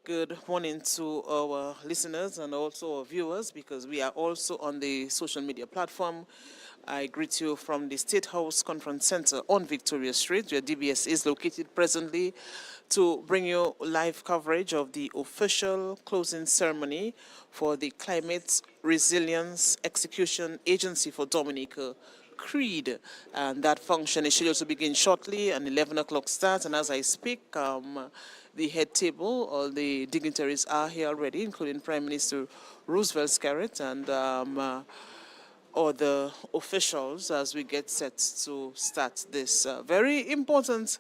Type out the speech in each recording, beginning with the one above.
Good morning to our listeners and also our viewers, because we are also on the social media platform. I greet you from the State House Conference Center on Victoria Street, where DBS is located presently, to bring you live coverage of the official closing ceremony for the Climate Resilience Execution Agency for Dominica, CREAD, and that function is scheduled to begin shortly, and 11 o'clock starts. And as I speak, the head table, all the dignitaries are here already, including Prime Minister Roosevelt Scarrett and other officials, as we get set to start this very important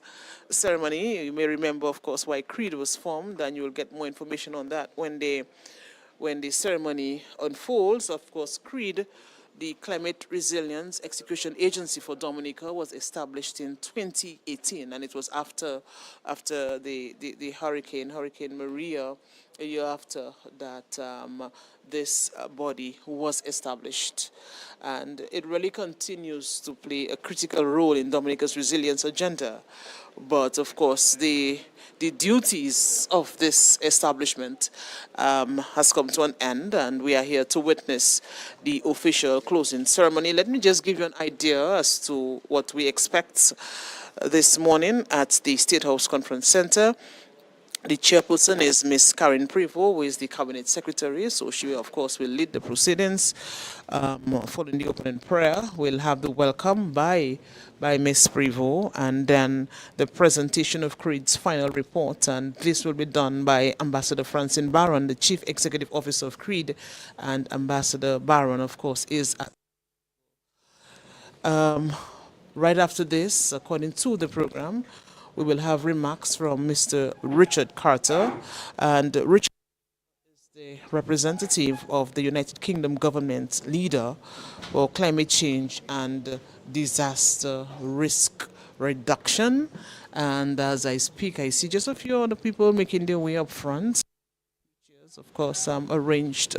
ceremony. You may remember, of course, why CREAD was formed, and you will get more information on that when the ceremony unfolds. Of course, CREAD, the Climate Resilience Execution Agency for Dominica, was established in 2018, and it was after the Hurricane Maria, a year after that, this body was established. And it really continues to play a critical role in Dominica's resilience agenda. But of course, the duties of this establishment has come to an end, and we are here to witness the official closing ceremony. Let me just give you an idea as to what we expect this morning at the State House Conference Center. The chairperson is Ms. Karen Prevost, who is the Cabinet Secretary, so she, of course, will lead the proceedings. Following the opening prayer, we'll have the welcome by Ms. Prevost, and then the presentation of CREAD's final report, and this will be done by Ambassador Francine Barron, the Chief Executive Officer of CREAD, and Ambassador Barron, of course, is at right after this, according to the program, we will have remarks from Mr. Richard Carter, and Richard is the representative of the United Kingdom government leader for climate change and disaster risk reduction. And as I speak, I see just a few other people making their way up front. Of course, arranged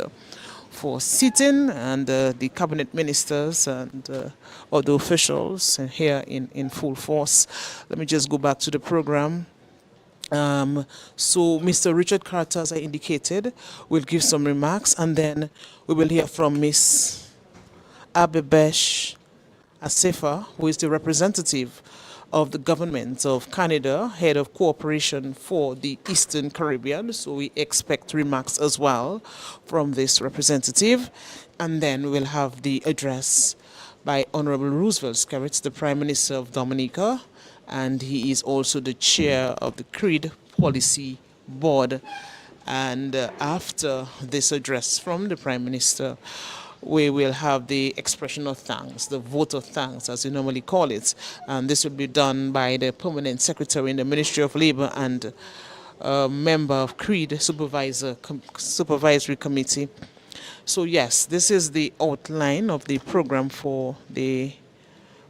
for sitting, and the cabinet ministers and other officials here in full force. Let me just go back to the program. So Mr. Richard Carter, as I indicated, will give some remarks, and then we will hear from Miss Abebesh Asefa, who is the representative of the government of Canada, head of cooperation for the Eastern Caribbean. So we expect remarks as well from this representative. And then we'll have the address by Honorable Roosevelt Scarrett, the Prime Minister of Dominica, and he is also the chair of the CREAD Policy Board. And after this address from the Prime Minister, we will have the expression of thanks, the vote of thanks, as we normally call it. And this will be done by the Permanent Secretary in the Ministry of Labor and a member of CREAD Supervisory Committee. So yes, this is the outline of the program for the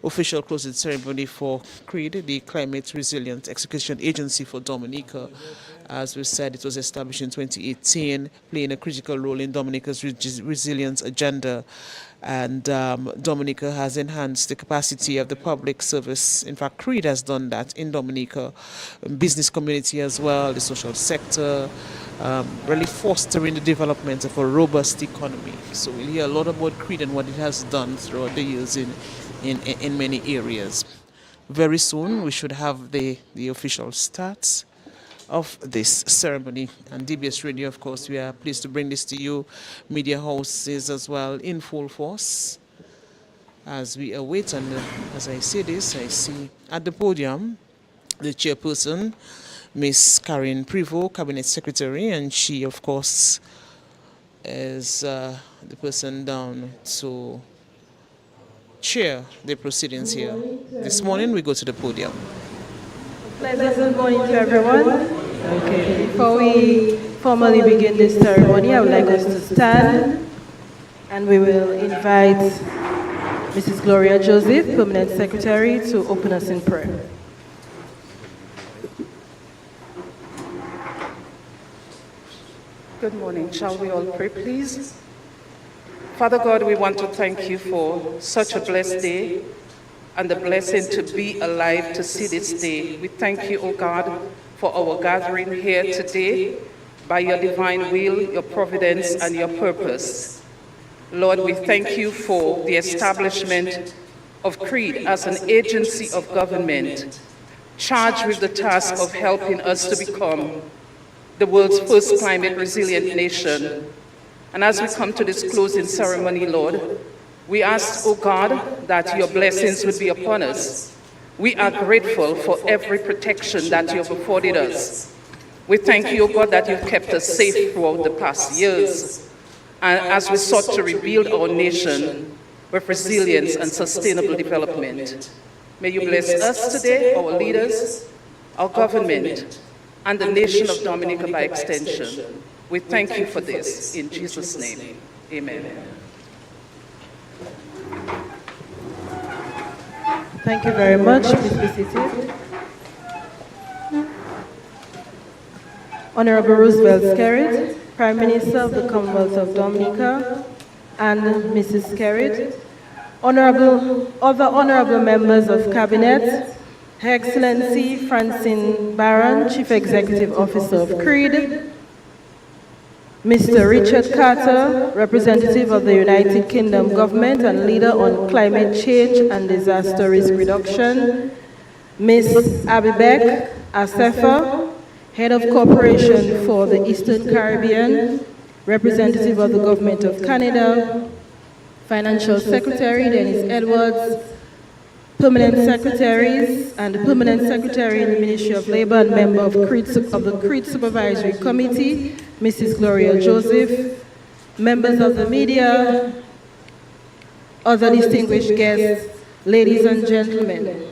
official closing ceremony for CREAD, the Climate Resilience Execution Agency for Dominica. As we said, it was established in 2018, playing a critical role in Dominica's resilience agenda. And Dominica has enhanced the capacity of the public service. In fact, CREAD has done that in Dominica, business community as well, the social sector, really fostering the development of a robust economy. So we'll hear a lot about CREAD and what it has done throughout the years in many areas. Very soon, we should have the official start of this ceremony. And DBS Radio, of course, we are pleased to bring this to you. Media houses as well in full force as we await. And as I say this, I see at the podium the chairperson, Miss Karen Prevost, Cabinet Secretary, and she, of course, is the person down to chair the proceedings here. This morning we go to the podium. Pleasant morning to everyone. Okay, before we formally begin this ceremony, I would like us to stand, and we will invite Mrs. Gloria Joseph, Permanent Secretary, to open us in prayer. Good morning. Shall we all pray, please? Father God, we want to thank you for such a blessed day and the blessing to be alive to see this day. We thank you, O God, for our gathering here today. by your divine will, your providence, and your purpose. Lord, we thank you for the establishment of CREAD as an agency of government charged with the task of helping us to become the world's first climate resilient nation. And as we come to this closing ceremony, Lord, we ask, O God, that your blessings would be upon us. We are grateful for every protection that you have afforded us. We thank you, O God, that you've kept us safe throughout the past years, and as we sought to rebuild our nation with resilience and sustainable development. May you bless us today, our leaders, our government, and the nation of Dominica by extension. We thank you for this. In Jesus' name, amen. Thank you very much. Please be seated. Honorable Roosevelt Skerrit, Prime Minister of the Commonwealth of Dominica, and Mrs. Skerrit, other honorable members of Cabinet, Her Excellency Francine Barron, Chief Executive Officer of CREAD, Mr. Richard Carter, representative of the United Kingdom government and leader on climate change and disaster risk reduction, Ms. Abibek Asefa, head of cooperation for the Eastern Caribbean, representative of the government of Canada, Financial Secretary Dennis Edwards, permanent secretaries and permanent secretary in the Ministry of Labor and member of the CREAD Supervisory Committee, Mrs. Gloria Joseph, members of the media, other distinguished guests, ladies and gentlemen.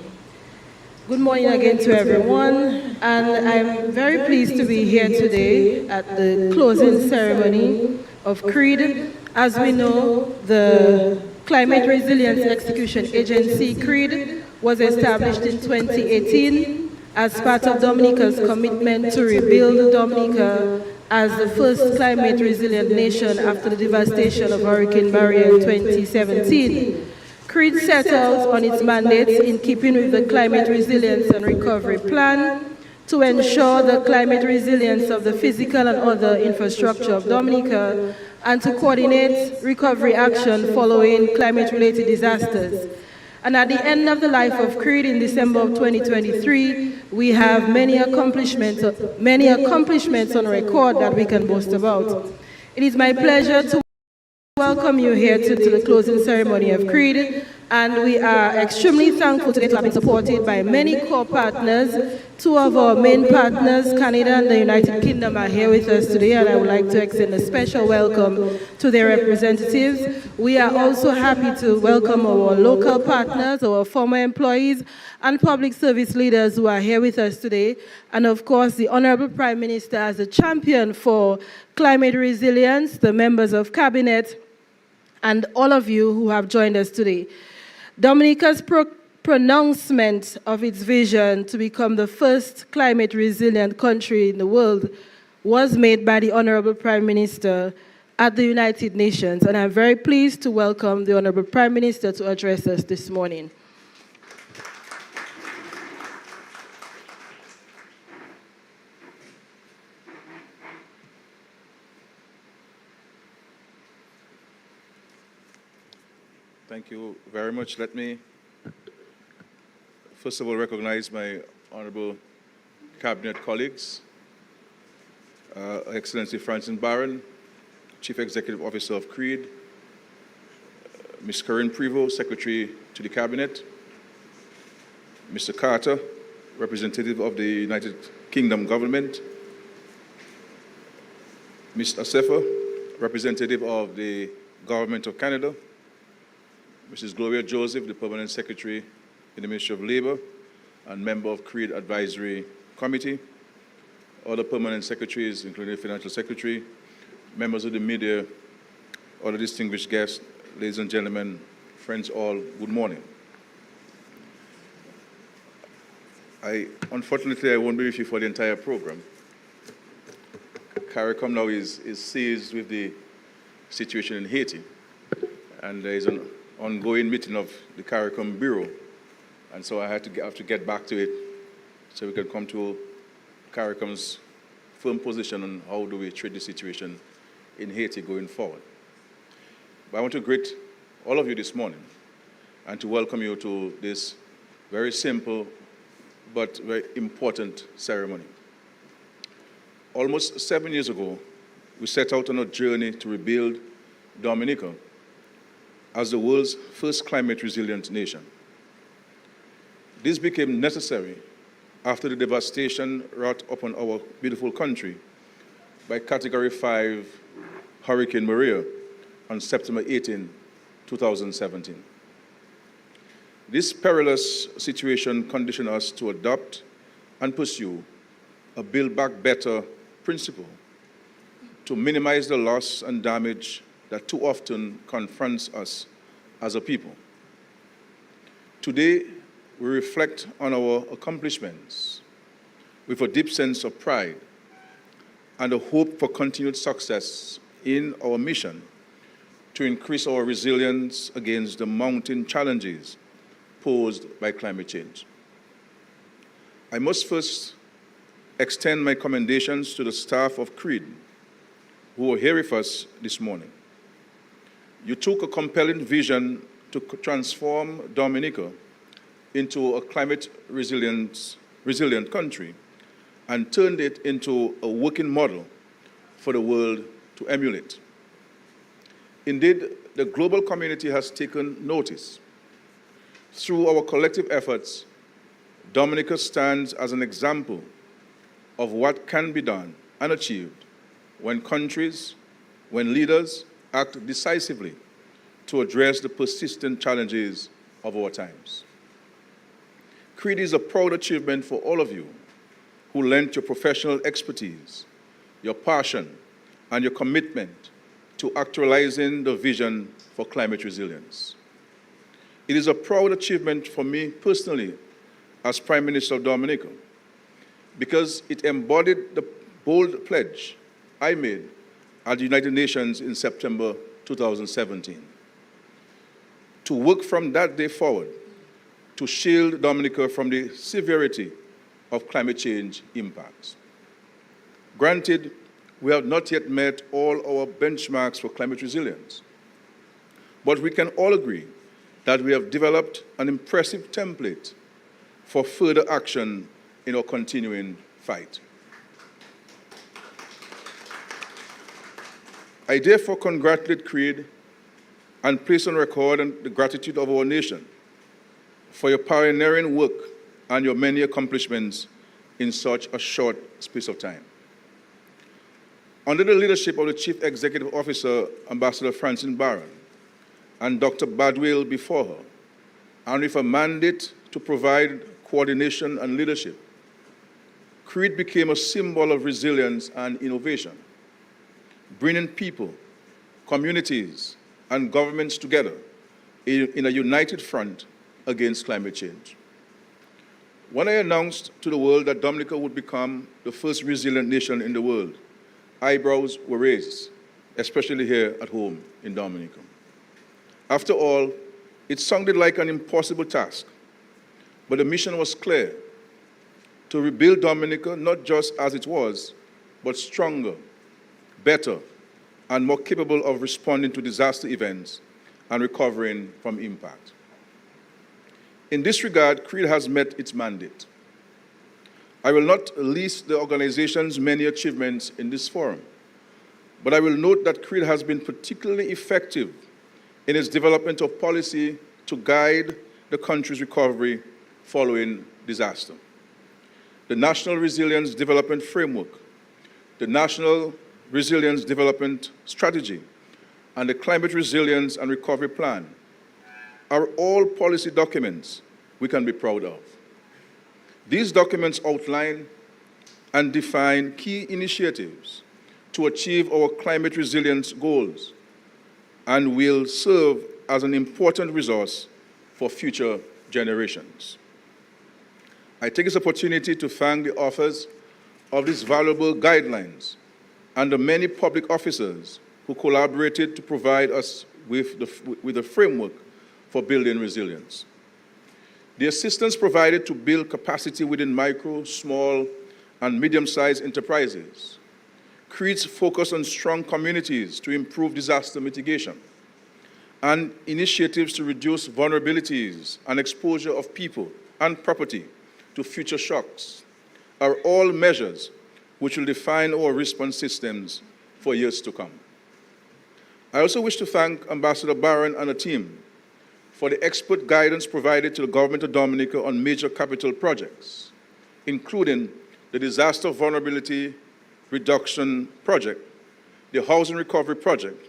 Good morning again to everyone, and I'm very pleased to be here today at the closing ceremony of CREAD. As we know, the Climate Resilience Execution Agency, CREAD, was established in 2018 as part of Dominica's commitment to rebuild Dominica as the first climate resilient nation after the devastation of Hurricane Maria in 2017. CREAD set out on its mandates in keeping with the Climate Resilience and Recovery Plan to ensure the climate resilience of the physical and other infrastructure of Dominica and to coordinate recovery action following climate-related disasters. And at the end of the life of CREAD in December of 2023, we have many accomplishments on record that we can boast about. It is my pleasure to welcome you here to the closing ceremony of CREAD, and we are extremely thankful today to have been supported by many core partners. Two of our main partners, Canada and the United Kingdom, are here with us today, and I would like to extend a special welcome to their representatives. We are also happy to welcome our local partners, our former employees, and public service leaders who are here with us today, and of course the Honorable Prime Minister as a champion for climate resilience, the members of Cabinet, and all of you who have joined us today. Dominica's pronouncement of its vision to become the first climate resilient country in the world was made by the Honorable Prime Minister at the United Nations, and I'm very pleased to welcome the Honorable Prime Minister to address us this morning. Thank you very much. Let me first of all recognize my honorable cabinet colleagues, Excellency Francine Barron, Chief Executive Officer of CREAD, Ms. Corinne Prevost, Secretary to the Cabinet, Mr. Carter, representative of the United Kingdom government, Ms. Asefa, representative of the Government of Canada, Mrs. Gloria Joseph, the Permanent Secretary in the Ministry of Labor and member of CREAD Advisory Committee, other permanent secretaries, including the Financial Secretary, members of the media, other distinguished guests, ladies and gentlemen, friends all, good morning. Unfortunately, I won't be with you for the entire program. CARICOM now is seized with the situation in Haiti, and there is an ongoing meeting of the CARICOM Bureau, and so I have to get back to it so we can come to CARICOM's firm position on how do we treat the situation in Haiti going forward. But I want to greet all of you this morning and to welcome you to this very simple but very important ceremony. Almost 7 years ago, we set out on a journey to rebuild Dominica as the world's first climate-resilient nation. This became necessary after the devastation wrought upon our beautiful country by Category 5 Hurricane Maria on September 18, 2017. This perilous situation conditioned us to adopt and pursue a Build Back Better principle to minimize the loss and damage that too often confronts us as a people. Today, we reflect on our accomplishments with a deep sense of pride and a hope for continued success in our mission to increase our resilience against the mounting challenges posed by climate change. I must first extend my commendations to the staff of CREAD who are here with us this morning. You took a compelling vision to transform Dominica into a climate-resilient country and turned it into a working model for the world to emulate. Indeed, the global community has taken notice. Through our collective efforts, Dominica stands as an example of what can be done and achieved when countries, when leaders act decisively to address the persistent challenges of our times. CREAD is a proud achievement for all of you who lent your professional expertise, your passion, and your commitment to actualizing the vision for climate resilience. It is a proud achievement for me personally as Prime Minister of Dominica because it embodied the bold pledge I made at the United Nations in September 2017 to work from that day forward to shield Dominica from the severity of climate change impacts. Granted, we have not yet met all our benchmarks for climate resilience, but we can all agree that we have developed an impressive template for further action in our continuing fight. I therefore congratulate CREAD and place on record the gratitude of our nation for your pioneering work and your many accomplishments in such a short space of time. Under the leadership of the Chief Executive Officer, Ambassador Francine Barron, and Dr. Badwell before her, and with a mandate to provide coordination and leadership, CREAD became a symbol of resilience and innovation, bringing people, communities, and governments together in a united front against climate change. When I announced to the world that Dominica would become the first resilient nation in the world, eyebrows were raised, especially here at home in Dominica. After all, it sounded like an impossible task, but the mission was clear: to rebuild Dominica not just as it was, but stronger, better, and more capable of responding to disaster events and recovering from impact. In this regard, CREAD has met its mandate. I will not list the organization's many achievements in this forum, but I will note that CREAD has been particularly effective in its development of policy to guide the country's recovery following disaster. The National Resilience Development Framework, the National Resilience Development Strategy, and the Climate Resilience and Recovery Plan are all policy documents we can be proud of. These documents outline and define key initiatives to achieve our climate resilience goals and will serve as an important resource for future generations. I take this opportunity to thank the authors of these valuable guidelines and the many public officers who collaborated to provide us with the framework for building resilience. The assistance provided to build capacity within micro, small, and medium-sized enterprises. CREAD's focus on strong communities to improve disaster mitigation, and initiatives to reduce vulnerabilities and exposure of people and property to future shocks are all measures which will define our response systems for years to come. I also wish to thank Ambassador Barron and the team for the expert guidance provided to the Government of Dominica on major capital projects, including the Disaster Vulnerability Reduction Project, the Housing Recovery Project,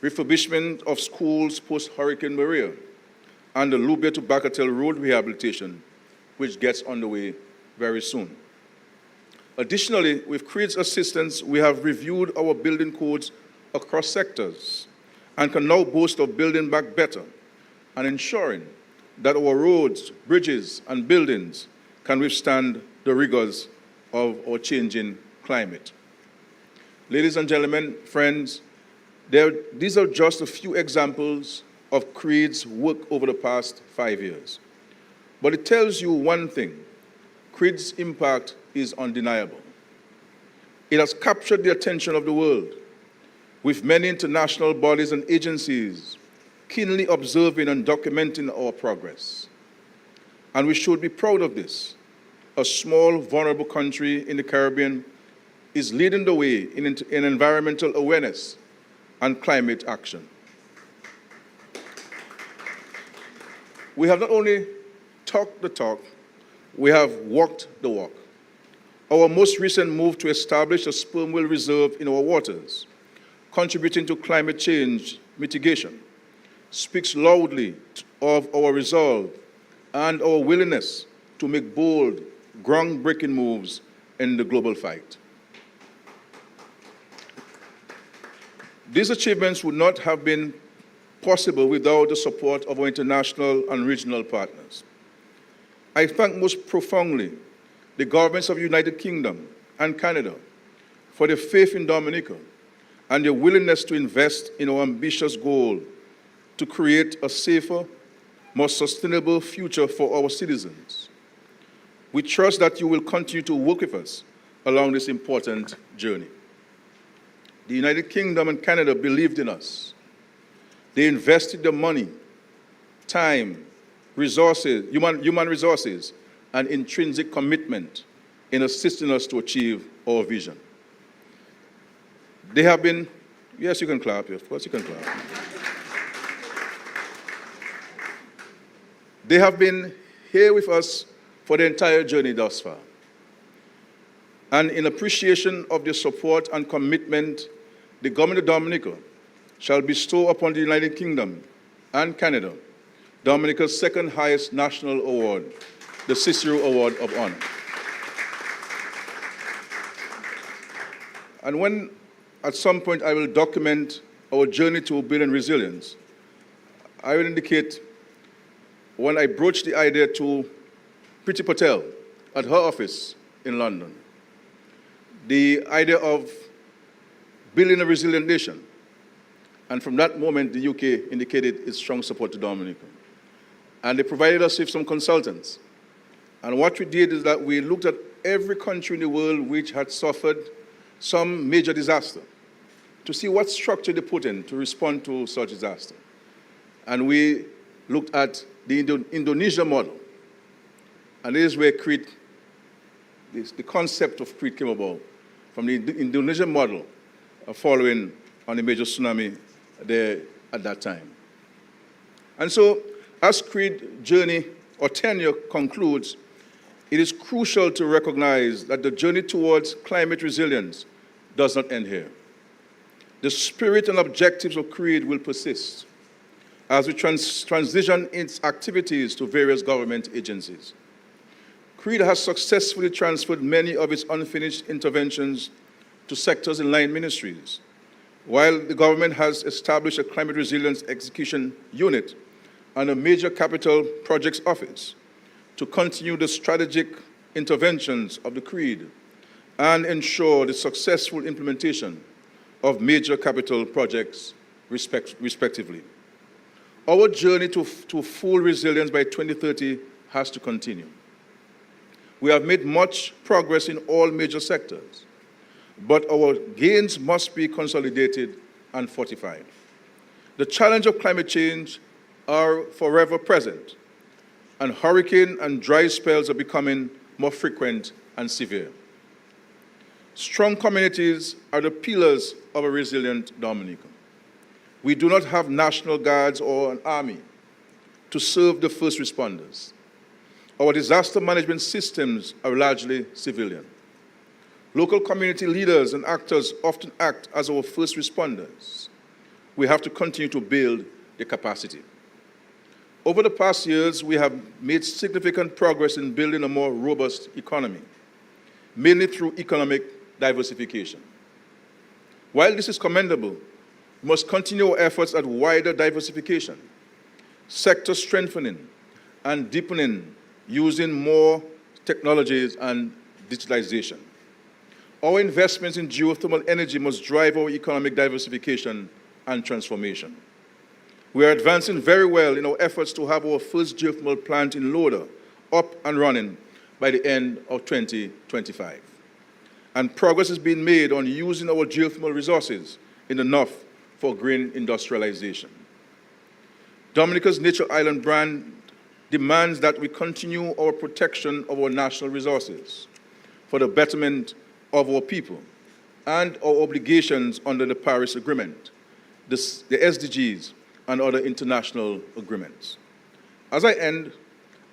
refurbishment of schools post-Hurricane Maria, and the Lubia to Bacatel Road rehabilitation, which gets underway very soon. Additionally, with CREAD's assistance, we have reviewed our building codes across sectors and can now boast of building back better and ensuring that our roads, bridges, and buildings can withstand the rigors of our changing climate. Ladies and gentlemen, friends, these are just a few examples of CREAD's work over the past 5 years. But it tells you one thing: CREAD's impact is undeniable. It has captured the attention of the world, with many international bodies and agencies keenly observing and documenting our progress. And we should be proud of this. A small, vulnerable country in the Caribbean is leading the way in environmental awareness and climate action. We have not only talked the talk, we have walked the walk. Our most recent move to establish a sperm whale reserve in our waters, contributing to climate change mitigation, speaks loudly of our resolve and our willingness to make bold, groundbreaking moves in the global fight. These achievements would not have been possible without the support of our international and regional partners. I thank most profoundly the governments of the United Kingdom and Canada for their faith in Dominica and their willingness to invest in our ambitious goal to create a safer, more sustainable future for our citizens. We trust that you will continue to work with us along this important journey. The United Kingdom and Canada believed in us. They invested their money, time, resources, human resources, and intrinsic commitment in assisting us to achieve our vision. They have been, yes, you can clap, of course you can clap. They have been here with us for the entire journey thus far. And in appreciation of their support and commitment, the Government of Dominica shall bestow upon the United Kingdom and Canada Dominica's second highest national award, the Cicero Award of Honor. And when at some point I will document our journey to building resilience, I will indicate when I broached the idea to Priti Patel at her office in London, the idea of building a resilient nation. And from that moment, the UK indicated its strong support to Dominica. And they provided us with some consultants. And what we did is that we looked at every country in the world which had suffered some major disaster to see what structure they put in to respond to such disaster. And we looked at the Indonesia model. And this is where CREAD, the concept of CREAD came about, from the Indonesian model following on the major tsunami there at that time. And so, as CREAD journey or tenure concludes, it is crucial to recognize that the journey towards climate resilience does not end here. The spirit and objectives of CREAD will persist as we transition its activities to various government agencies. CREAD has successfully transferred many of its unfinished interventions to sectors in line ministries, while the government has established a climate resilience execution unit and a major capital projects office to continue the strategic interventions of the CREAD and ensure the successful implementation of major capital projects respectively. Our journey to full resilience by 2030 has to continue. We have made much progress in all major sectors, but our gains must be consolidated and fortified. The challenge of climate change are forever present, and hurricane and dry spells are becoming more frequent and severe. Strong communities are the pillars of a resilient Dominica. We do not have national guards or an army to serve the first responders. Our disaster management systems are largely civilian. Local community leaders and actors often act as our first responders. We have to continue to build the capacity. Over the past years, we have made significant progress in building a more robust economy, mainly through economic diversification. While this is commendable, we must continue our efforts at wider diversification, sector strengthening, and deepening using more technologies and digitalization. Our investments in geothermal energy must drive our economic diversification and transformation. We are advancing very well in our efforts to have our first geothermal plant in Loda up and running by the end of 2025. And progress is being made on using our geothermal resources in the north for green industrialization. Dominica's Nature Island brand demands that we continue our protection of our national resources for the betterment of our people and our obligations under the Paris Agreement, the SDGs, and other international agreements. As I end,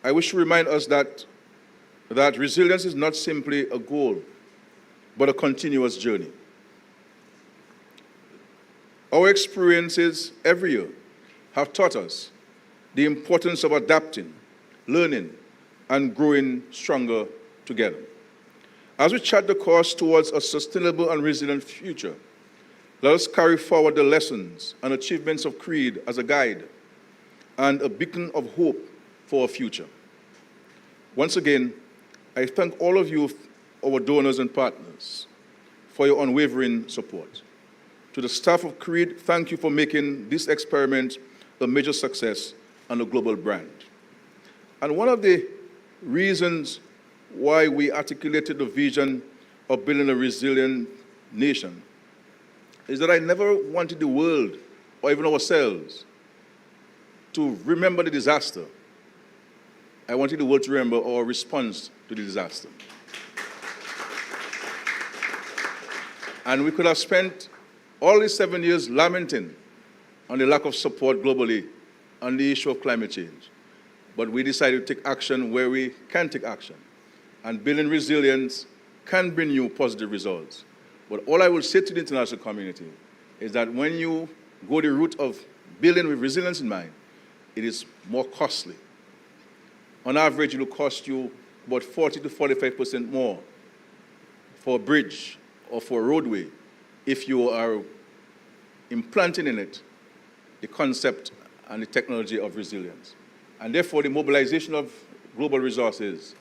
I wish to remind us that resilience is not simply a goal, but a continuous journey. Our experiences every year have taught us the importance of adapting, learning, and growing stronger together. As we chart the course towards a sustainable and resilient future, let us carry forward the lessons and achievements of CREAD as a guide and a beacon of hope for our future. Once again, I thank all of you, our donors and partners, for your unwavering support. To the staff of CREAD, thank you for making this experiment a major success and a global brand. And one of the reasons why we articulated the vision of building a resilient nation is that I never wanted the world, or even ourselves, to remember the disaster. I wanted the world to remember our response to the disaster. And we could have spent all these 7 years lamenting on the lack of support globally on the issue of climate change. But we decided to take action where we can take action. And building resilience can bring you positive results. But all I will say to the international community is that when you go the route of building with resilience in mind, it is more costly. On average, it will cost you about 40 to 45% more for a bridge or for a roadway if you are implanting in it the concept and the technology of resilience. And therefore, the mobilization of global resources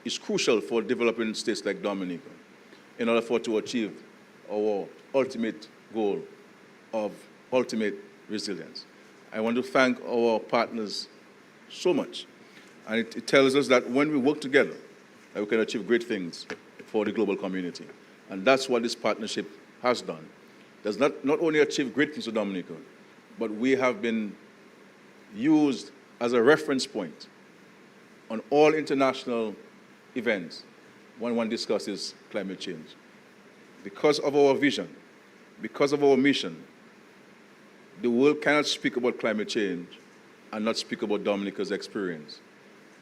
is crucial for developing states like Dominica in order for to achieve our ultimate goal of ultimate resilience. I want to thank our partners so much. And it tells us that when we work together, that we can achieve great things for the global community. And that's what this partnership has done. It does not only achieve great things for Dominica, but we have been used as a reference point on all international events when one discusses climate change. Because of our vision, because of our mission, the world cannot speak about climate change and not speak about Dominica's experience,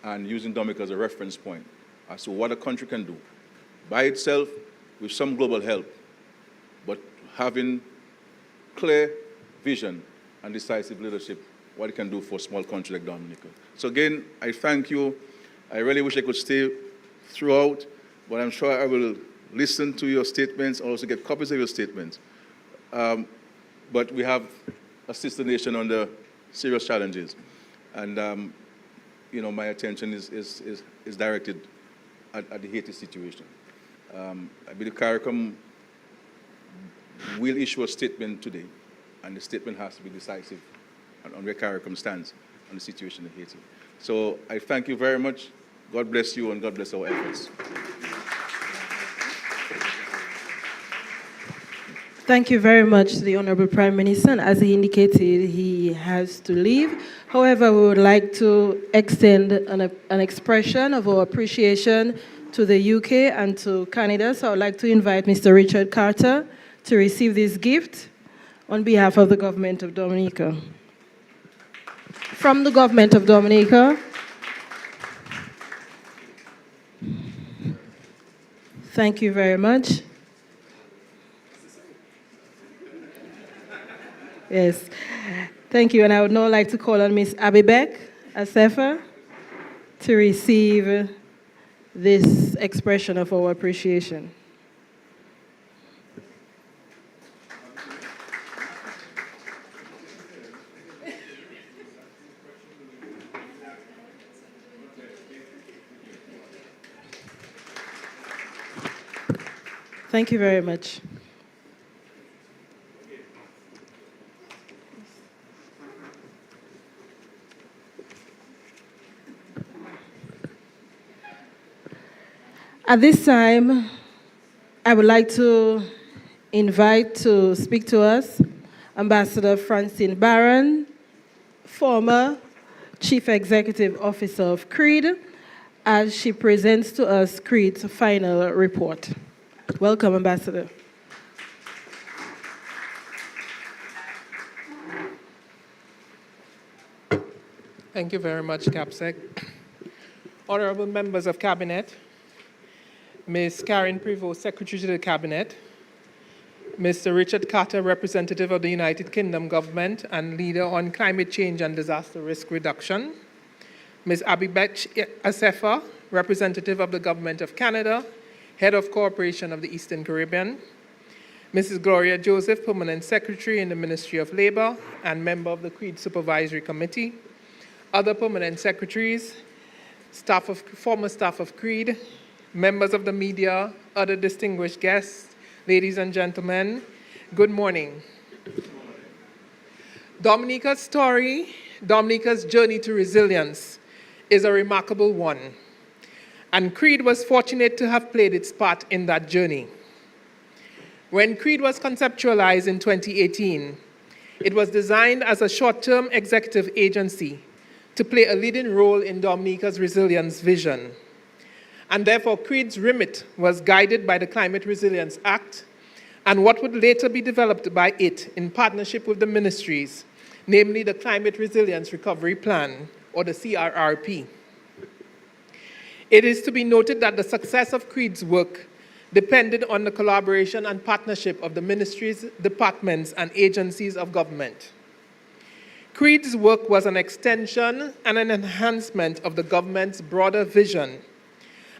and using Dominica as a reference point as to what a country can do by itself with some global help, but having clear vision and decisive leadership, what it can do for a small country like Dominica. So again, I thank you. I really wish I could stay throughout, but I'm sure I will listen to your statements and also get copies of your statements. But we have a sister nation under serious challenges. And you know, my attention is directed at the Haiti situation. I believe CARICOM will issue a statement today, and the statement has to be decisive on where CARICOM stands on the situation in Haiti. So I thank you very much. God bless you and God bless our efforts. Thank you very much to the Honorable Prime Minister. And as he indicated, he has to leave. However, we would like to extend an expression of our appreciation to the UK and to Canada. So I would like to invite Mr. Richard Carter to receive this gift on behalf of the government of Dominica. From the government of Dominica. Thank you very much. Yes, thank you. And I would now like to call on Ms. Abibek Asefa to receive this expression of our appreciation. Thank you very much. At this time, I would like to invite to speak to us Ambassador Francine Barron, former Chief Executive Officer of CREAD, as she presents to us CREAD's final report. Welcome, Ambassador. Thank you very much, CAPSEC. Honorable members of Cabinet, Ms. Karen Prevost, Secretary to the Cabinet, Mr. Richard Carter, Representative of the United Kingdom Government and Leader on Climate Change and Disaster Risk Reduction, Ms. Abibek Asefa, Representative of the Government of Canada, Head of Cooperation of the Eastern Caribbean, Mrs. Gloria Joseph, Permanent Secretary in the Ministry of Labor and member of the CREAD Supervisory Committee, other permanent secretaries, former staff of CREAD, members of the media, other distinguished guests, ladies and gentlemen, good morning. Dominica's story, Dominica's journey to resilience is a remarkable one, and CREAD was fortunate to have played its part in that journey. When CREAD was conceptualized in 2018, it was designed as a short-term executive agency to play a leading role in Dominica's resilience vision. And therefore, CREAD's remit was guided by the Climate Resilience Act and what would later be developed by it in partnership with the ministries, namely the Climate Resilience Recovery Plan, or the CRRP. It is to be noted that the success of CREAD's work depended on the collaboration and partnership of the ministries, departments, and agencies of government. CREAD's work was an extension and an enhancement of the government's broader vision.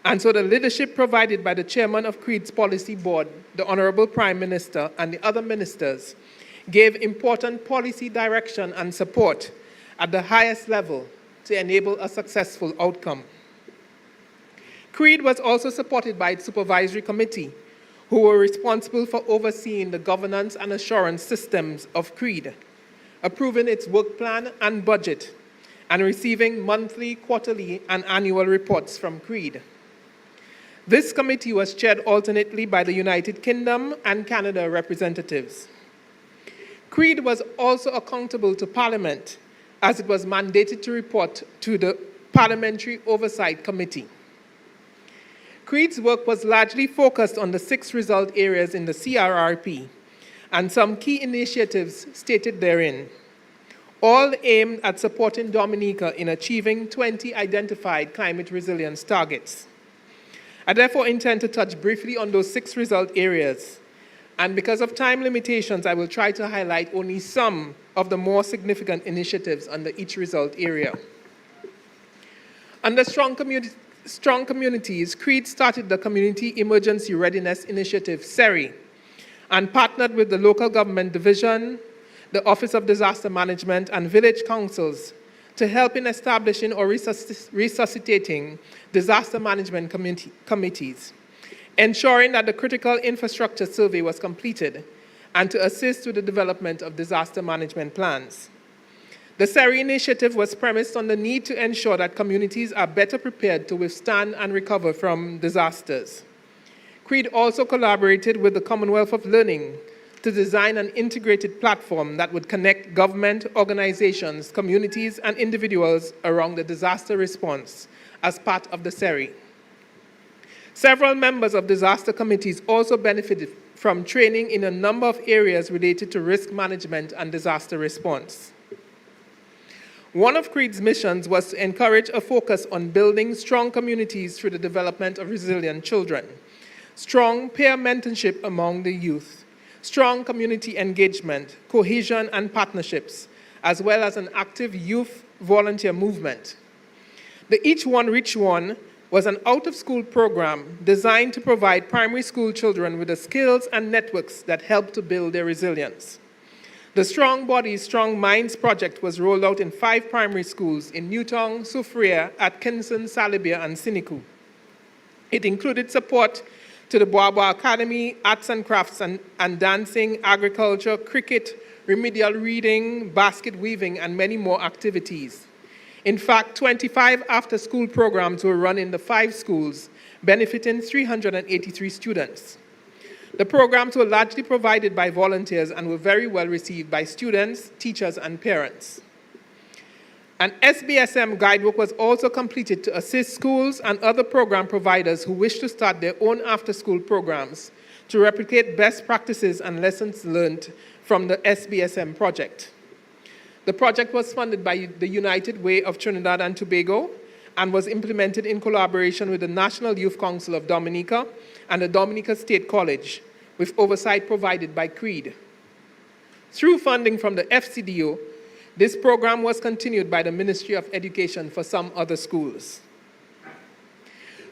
And so the leadership provided by the chairman of CREAD's policy board, the Honorable Prime Minister, and the other ministers gave important policy direction and support at the highest level to enable a successful outcome. CREAD was also supported by its supervisory committee, who were responsible for overseeing the governance and assurance systems of CREAD, approving its work plan and budget, and receiving monthly, quarterly, and annual reports from CREAD. This committee was chaired alternately by the United Kingdom and Canada representatives. CREAD was also accountable to Parliament, as it was mandated to report to the Parliamentary Oversight Committee. CREAD's work was largely focused on the 6 result areas in the CRRP and some key initiatives stated therein, all aimed at supporting Dominica in achieving 20 identified climate resilience targets. I therefore intend to touch briefly on those 6 result areas, and because of time limitations, I will try to highlight only some of the more significant initiatives under each result area. Under strong communities, CREAD started the Community Emergency Readiness Initiative, CERI, and partnered with the Local Government Division, the Office of Disaster Management, and village councils to help in establishing or resuscitating disaster management committees, ensuring that the critical infrastructure survey was completed, and to assist with the development of disaster management plans. The CREAD initiative was premised on the need to ensure that communities are better prepared to withstand and recover from disasters. CREAD also collaborated with the Commonwealth of Learning to design an integrated platform that would connect government, organizations, communities, and individuals around the disaster response as part of the CREAD. Several members of disaster committees also benefited from training in a number of areas related to risk management and disaster response. One of CREAD's missions was to encourage a focus on building strong communities through the development of resilient children, strong peer mentorship among the youth, strong community engagement, cohesion, and partnerships, as well as an active youth volunteer movement. The Each One Reach One was an out-of-school program designed to provide primary school children with the skills and networks that help to build their resilience. The Strong Bodies, Strong Minds project was rolled out in 5 primary schools in Newtown, Soufriere, Atkinson, Salibia, and Siniku. It included support to the Boaba Academy, arts and crafts and dancing, agriculture, cricket, remedial reading, basket weaving, and many more activities. In fact, 25 after-school programs were run in the 5 schools, benefiting 383 students. The programs were largely provided by volunteers and were very well received by students, teachers, and parents. An SBSM guidebook was also completed to assist schools and other program providers who wish to start their own after-school programs to replicate best practices and lessons learned from the SBSM project. The project was funded by the United Way of Trinidad and Tobago and was implemented in collaboration with the National Youth Council of Dominica and the Dominica State College, with oversight provided by CREAD. Through funding from the FCDO, this program was continued by the Ministry of Education for some other schools.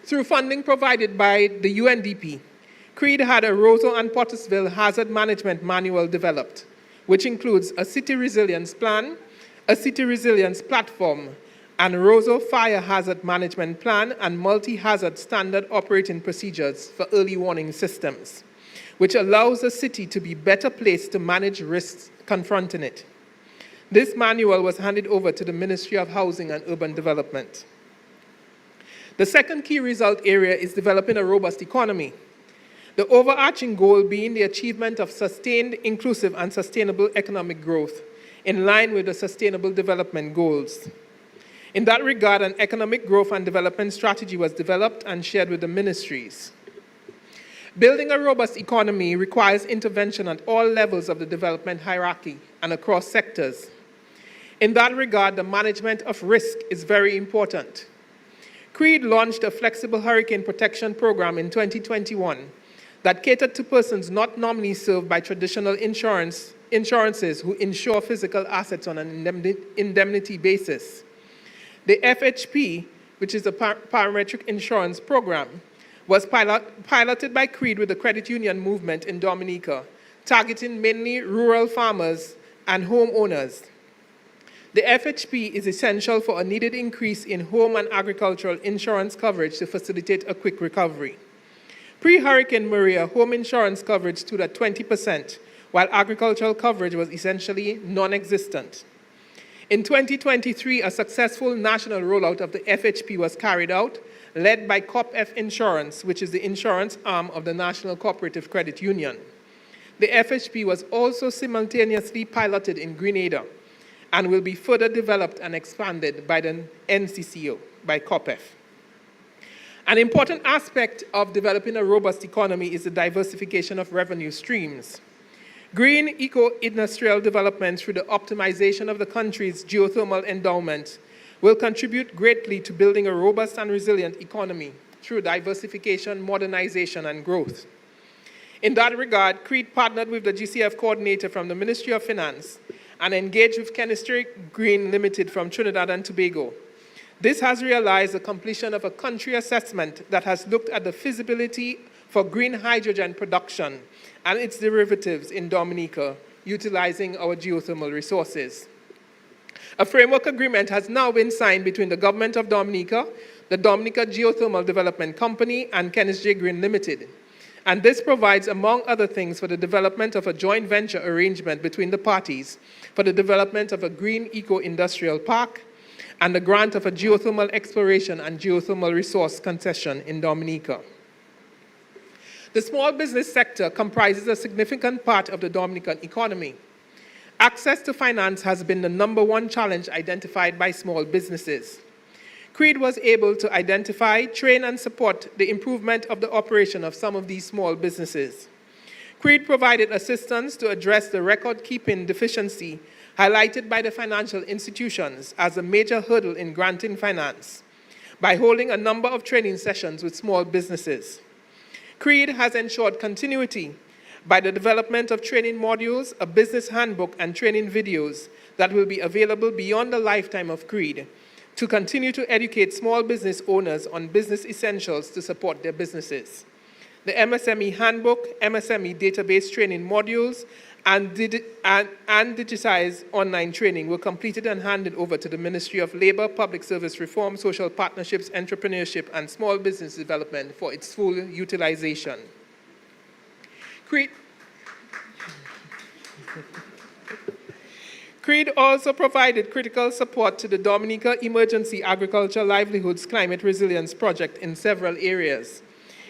Through funding provided by the UNDP, CREAD had a Roseau and Pottersville Hazard Management Manual developed, which includes a city resilience plan, a city resilience platform, and Roseau Fire Hazard Management Plan and multi-hazard standard operating procedures for early warning systems, which allows the city to be better placed to manage risks confronting it. This manual was handed over to the Ministry of Housing and Urban Development. The second key result area is developing a robust economy. The overarching goal being the achievement of sustained, inclusive, and sustainable economic growth in line with the Sustainable Development Goals. In that regard, an economic growth and development strategy was developed and shared with the ministries. Building a robust economy requires intervention at all levels of the development hierarchy and across sectors. In that regard, the management of risk is very important. CREAD launched a flexible hurricane protection program in 2021 that catered to persons not normally served by traditional insurances who insure physical assets on an indemnity basis. The FHP, which is a parametric insurance program, was piloted by CREAD with the credit union movement in Dominica, targeting mainly rural farmers and homeowners. The FHP is essential for a needed increase in home and agricultural insurance coverage to facilitate a quick recovery. Pre-Hurricane Maria, home insurance coverage stood at 20%, while agricultural coverage was essentially non-existent. In 2023, a successful national rollout of the FHP was carried out, led by COPF Insurance, which is the insurance arm of the National Cooperative Credit Union. The FHP was also simultaneously piloted in Grenada and will be further developed and expanded by the NCCO, by COPF. An important aspect of developing a robust economy is the diversification of revenue streams. Green eco-industrial development through the optimization of the country's geothermal endowment will contribute greatly to building a robust and resilient economy through diversification, modernization, and growth. In that regard, CREAD partnered with the GCF coordinator from the Ministry of Finance and engaged with Chemistry Green Limited from Trinidad and Tobago. This has realized the completion of a country assessment that has looked at the feasibility for green hydrogen production and its derivatives in Dominica, utilizing our geothermal resources. A framework agreement has now been signed between the Government of Dominica, the Dominica Geothermal Development Company, and Kenneth J. Green Limited. And this provides, among other things, for the development of a joint venture arrangement between the parties for the development of a green eco-industrial park and the grant of a geothermal exploration and geothermal resource concession in Dominica. The small business sector comprises a significant part of the Dominican economy. Access to finance has been the #1 challenge identified by small businesses. CREAD was able to identify, train, and support the improvement of the operation of some of these small businesses. CREAD provided assistance to address the record-keeping deficiency highlighted by the financial institutions as a major hurdle in granting finance by holding a number of training sessions with small businesses. CREAD has ensured continuity by the development of training modules, a business handbook, and training videos that will be available beyond the lifetime of CREAD to continue to educate small business owners on business essentials to support their businesses. The MSME handbook, MSME database training modules, and digitized online training were completed and handed over to the Ministry of Labor, Public Service Reform, Social Partnerships, Entrepreneurship, and Small Business Development for its full utilization. CREAD also provided critical support to the Dominica Emergency Agriculture Livelihoods Climate Resilience Project in several areas.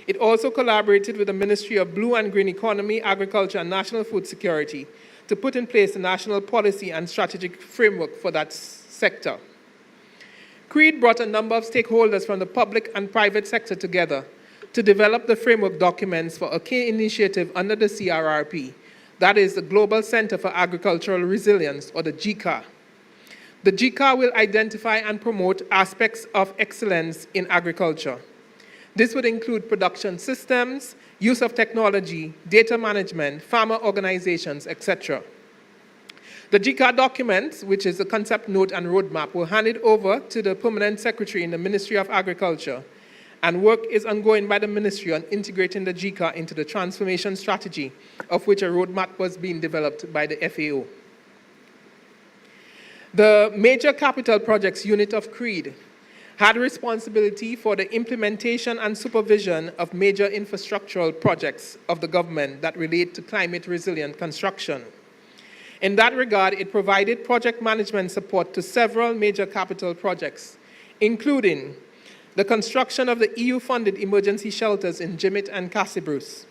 It also collaborated with the Ministry of Blue and Green Economy, Agriculture, and National Food Security to put in place a national policy and strategic framework for that sector. CREAD brought a number of stakeholders from the public and private sector together to develop the framework documents for a key initiative under the CRRP, that is the Global Center for Agricultural Resilience, or the GCAR. The GCAR will identify and promote aspects of excellence in agriculture. This would include production systems, use of technology, data management, farmer organizations, etc. The GCAR document, which is a concept note and roadmap, will hand it over to the Permanent Secretary in the Ministry of Agriculture, and work is ongoing by the ministry on integrating the GCAR into the transformation strategy, of which a roadmap was being developed by the FAO. The Major Capital Projects Unit of CREAD had responsibility for the implementation and supervision of major infrastructural projects of the government that relate to climate-resilient construction. In that regard, it provided project management support to several major capital projects, including the construction of the EU-funded emergency shelters in Jimmet and Cassibruce,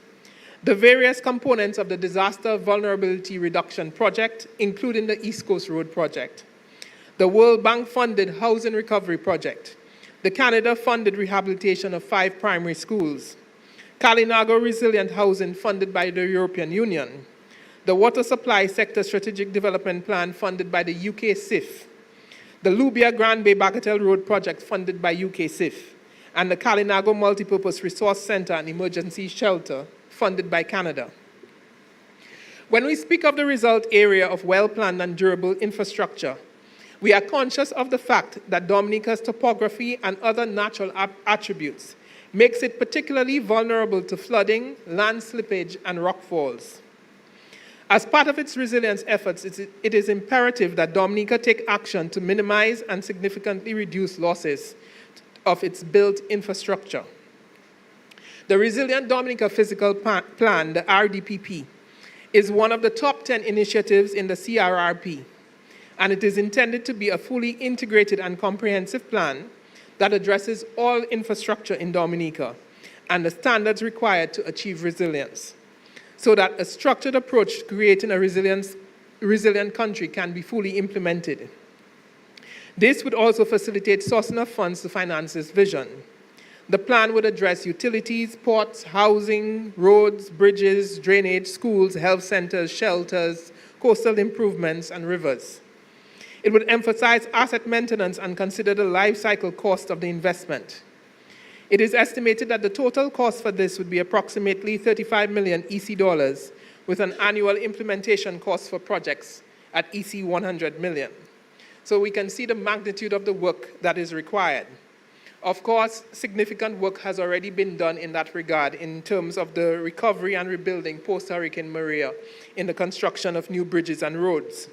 the various components of the Disaster Vulnerability Reduction Project, including the East Coast Road Project, the World Bank-funded Housing Recovery Project, the Canada-funded rehabilitation of 5 primary schools, Kalinago Resilient Housing funded by the European Union, the Water Supply Sector Strategic Development Plan funded by the UK CIF, the Lubia Grand Bay Bagatelle Road Project funded by UK CIF, and the Kalinago Multipurpose Resource Center and Emergency Shelter funded by Canada. When we speak of the result area of well-planned and durable infrastructure, we are conscious of the fact that Dominica's topography and other natural attributes makes it particularly vulnerable to flooding, land slippage, and rockfalls. As part of its resilience efforts, it is imperative that Dominica take action to minimize and significantly reduce losses of its built infrastructure. The Resilient Dominica Physical Plan, the RDPP, is one of the top 10 initiatives in the CRRP, and it is intended to be a fully integrated and comprehensive plan that addresses all infrastructure in Dominica and the standards required to achieve resilience, so that a structured approach to creating a resilient country can be fully implemented. This would also facilitate sourcing of funds to finance this vision. The plan would address utilities, ports, housing, roads, bridges, drainage, schools, health centers, shelters, coastal improvements, and rivers. It would emphasize asset maintenance and consider the life cycle cost of the investment. It is estimated that the total cost for this would be approximately 35 million EC dollars, with an annual implementation cost for projects at EC 100 million. So we can see the magnitude of the work that is required. Of course, significant work has already been done in that regard in terms of the recovery and rebuilding post-Hurricane Maria in the construction of new bridges and roads.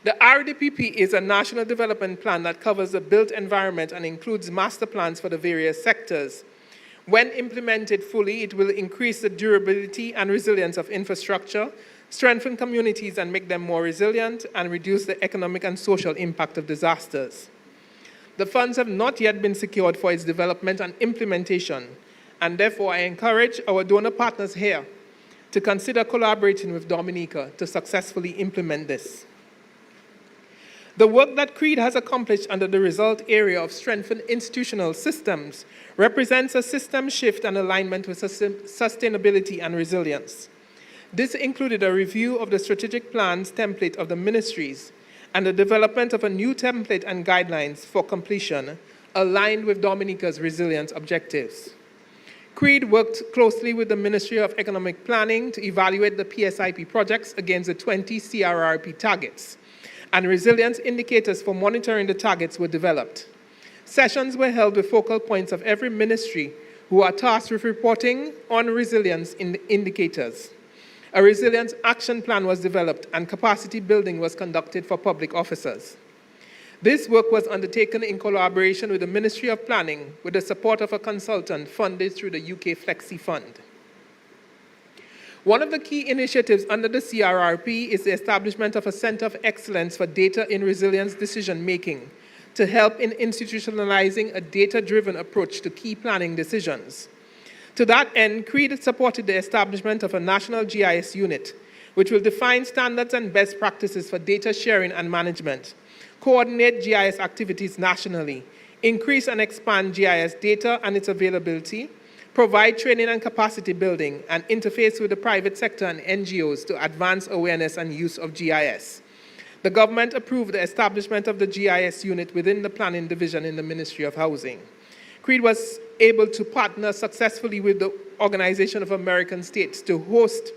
The RDPP is a national development plan that covers the built environment and includes master plans for the various sectors, When implemented fully, it will increase the durability and resilience of infrastructure, strengthen communities and make them more resilient, and reduce the economic and social impact of disasters. The funds have not yet been secured for its development and implementation, and therefore I encourage our donor partners here to consider collaborating with Dominica to successfully implement this. The work that CREAD has accomplished under the result area of strengthened institutional systems represents a system shift and alignment with sustainability and resilience. This included a review of the strategic plans template of the ministries and the development of a new template and guidelines for completion aligned with Dominica's resilience objectives. CREAD worked closely with the Ministry of Economic Planning to evaluate the PSIP projects against the 20 CRRP targets, and resilience indicators for monitoring the targets were developed. Sessions were held with focal points of every ministry who are tasked with reporting on resilience indicators. A resilience action plan was developed and capacity building was conducted for public officers. This work was undertaken in collaboration with the Ministry of Planning with the support of a consultant funded through the UK Flexi Fund. One of the key initiatives under the CRRP is the establishment of a Center of Excellence for Data in Resilience Decision Making to help in institutionalizing a data-driven approach to key planning decisions. To that end, CREAD supported the establishment of a national GIS unit, which will define standards and best practices for data sharing and management, coordinate GIS activities nationally, increase and expand GIS data and its availability, provide training and capacity building, and interface with the private sector and NGOs to advance awareness and use of GIS. The government approved the establishment of the GIS unit within the planning division in the Ministry of Housing. CREAD was able to partner successfully with the Organization of American States to host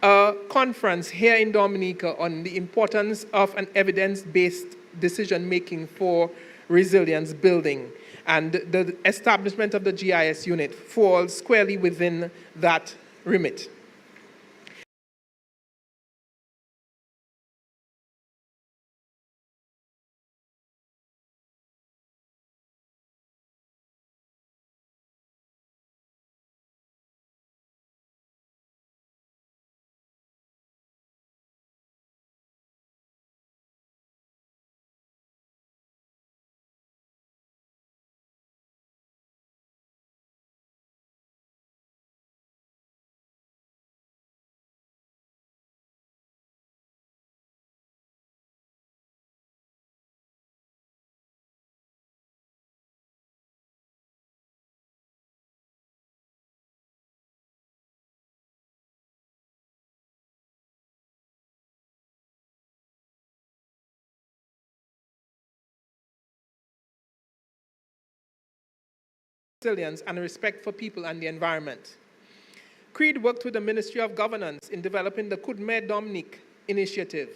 a conference here in Dominica on the importance of an evidence-based decision-making for resilience building. And the establishment of the GIS unit falls squarely within that remit. Resilience and respect for people and the environment. CREAD worked with the Ministry of Governance in developing the CUDME Dominic initiative.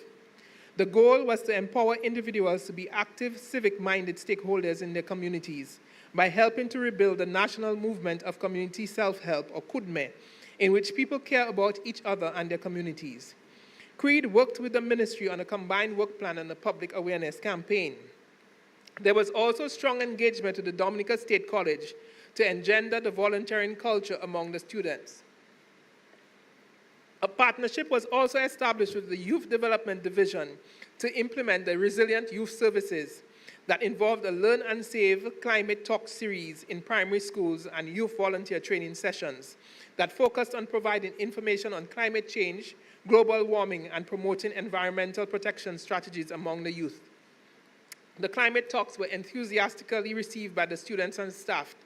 The goal was to empower individuals to be active, civic-minded stakeholders in their communities by helping to rebuild the national movement of community self-help, or CUDME, in which people care about each other and their communities. CREAD worked with the ministry on a combined work plan and a public awareness campaign. There was also strong engagement with the Dominica State College to engender the volunteering culture among the students. A partnership was also established with the Youth Development Division to implement the Resilient Youth Services that involved a Learn and Save Climate Talk series in primary schools and youth volunteer training sessions that focused on providing information on climate change, global warming, and promoting environmental protection strategies among the youth. The climate talks were enthusiastically received by the students and staff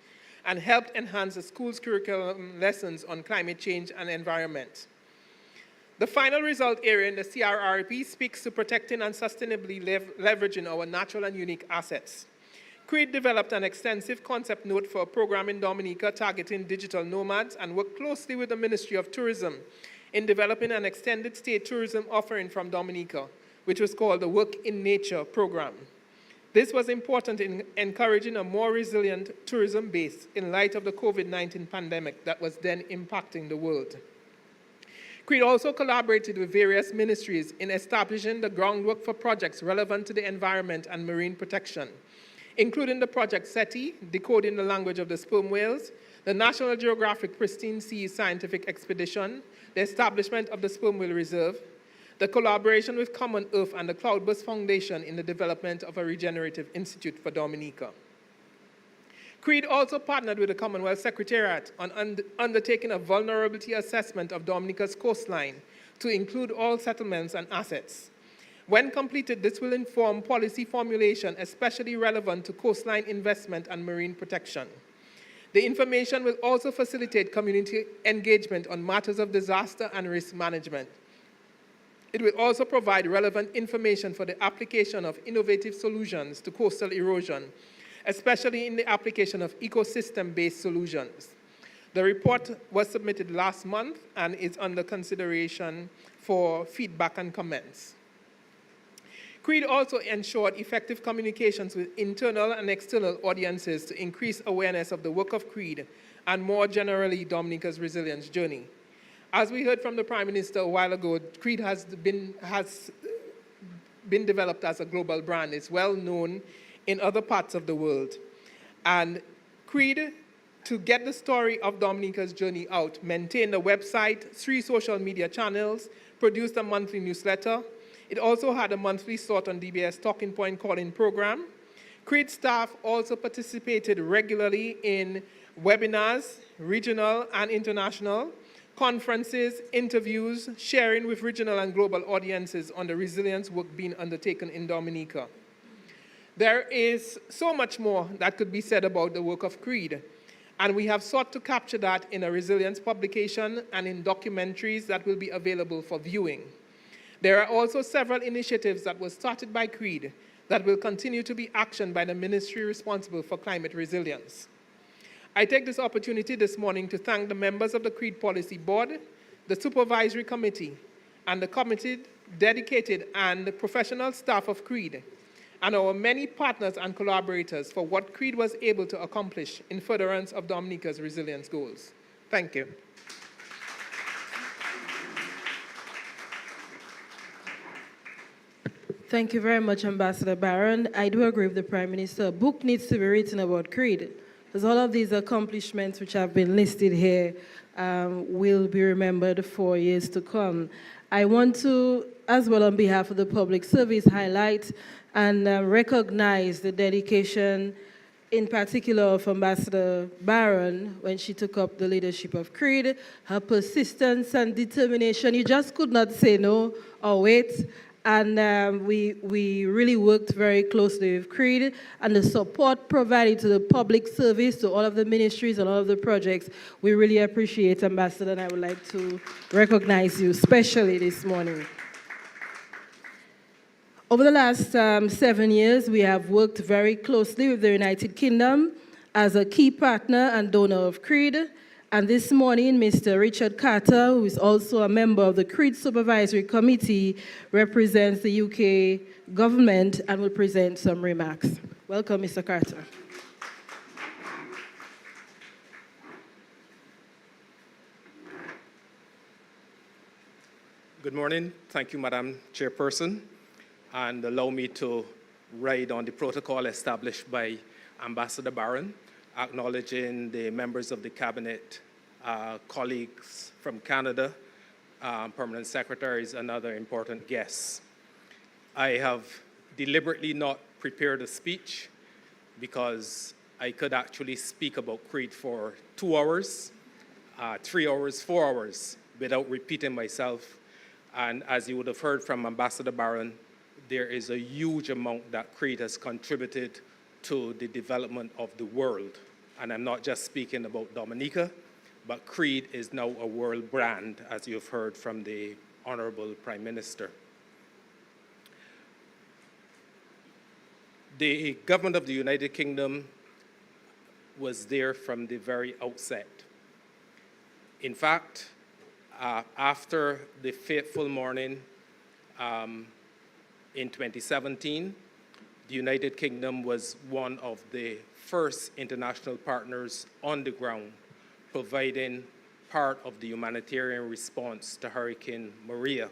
and helped enhance the school's curriculum lessons on climate change and environment. The final result area in the CRRP speaks to protecting and sustainably leveraging our natural and unique assets. CREAD developed an extensive concept note for a program in Dominica targeting digital nomads and worked closely with the Ministry of Tourism in developing an extended stay tourism offering from Dominica, which was called the Work in Nature program. This was important in encouraging a more resilient tourism base in light of the COVID-19 pandemic that was then impacting the world. CREAD also collaborated with various ministries in establishing the groundwork for projects relevant to the environment and marine protection, including the project SETI, Decoding the Language of the Sperm Whales, the National Geographic Pristine Seas Scientific Expedition, the establishment of the Sperm Whale Reserve, the collaboration with Common Earth and the Cloudburst Foundation in the development of a regenerative institute for Dominica. CREAD also partnered with the Commonwealth Secretariat on undertaking a vulnerability assessment of Dominica's coastline to include all settlements and assets. When completed, this will inform policy formulation, especially relevant to coastline investment and marine protection. The information will also facilitate community engagement on matters of disaster and risk management. It will also provide relevant information for the application of innovative solutions to coastal erosion, especially in the application of ecosystem-based solutions. The report was submitted last month and is under consideration for feedback and comments. CREAD also ensured effective communications with internal and external audiences to increase awareness of the work of CREAD and more generally Dominica's resilience journey. As we heard from the Prime Minister a while ago, CREAD has been developed as a global brand. It's well known in other parts of the world. And CREAD, to get the story of Dominica's journey out, maintained a website, 3 social media channels, produced a monthly newsletter. It also had a monthly slot on DBS Talking Point call-in program. CREAD staff also participated regularly in webinars, regional and international, conferences, interviews, sharing with regional and global audiences on the resilience work being undertaken in Dominica. There is so much more that could be said about the work of CREAD, and we have sought to capture that in a resilience publication and in documentaries that will be available for viewing. There are also several initiatives that were started by CREAD that will continue to be actioned by the ministry responsible for climate resilience. I take this opportunity this morning to thank the members of the CREAD Policy Board, the Supervisory Committee, and the committed, dedicated, and professional staff of CREAD, and our many partners and collaborators for what CREAD was able to accomplish in furtherance of Dominica's resilience goals. Thank you. Thank you very much, Ambassador Barron. I do agree with the Prime Minister. A book needs to be written about CREAD, because all of these accomplishments which have been listed here will be remembered for years to come. I want to, as well on behalf of the public service, highlight and recognize the dedication, in particular of Ambassador Barron when she took up the leadership of CREAD, her persistence and determination. You just could not say no or wait. And we really worked very closely with CREAD, and the support provided to the public service, to all of the ministries and all of the projects, we really appreciate, Ambassador, and I would like to recognize you, especially this morning. Over the last 7 years, we have worked very closely with the United Kingdom as a key partner and donor of CREAD. And this morning, Mr. Richard Carter, who is also a member of the CREAD Supervisory Committee, represents the UK government and will present some remarks. Welcome, Mr. Carter. Good morning. Thank you, Madam Chairperson. And allow me to ride on the protocol established by Ambassador Barron, acknowledging the members of the Cabinet, colleagues from Canada, permanent secretaries, and other important guests. I have deliberately not prepared a speech because I could actually speak about CREAD for 2 hours, 3 hours, 4 hours without repeating myself. And as you would have heard from Ambassador Barron, there is a huge amount that CREAD has contributed to the development of the world. And I'm not just speaking about Dominica, but CREAD is now a world brand, as you've heard from the Honorable Prime Minister. The government of the United Kingdom was there from the very outset. In fact, after the fateful morning in 2017, the United Kingdom was one of the first international partners on the ground, providing part of the humanitarian response to Hurricane Maria.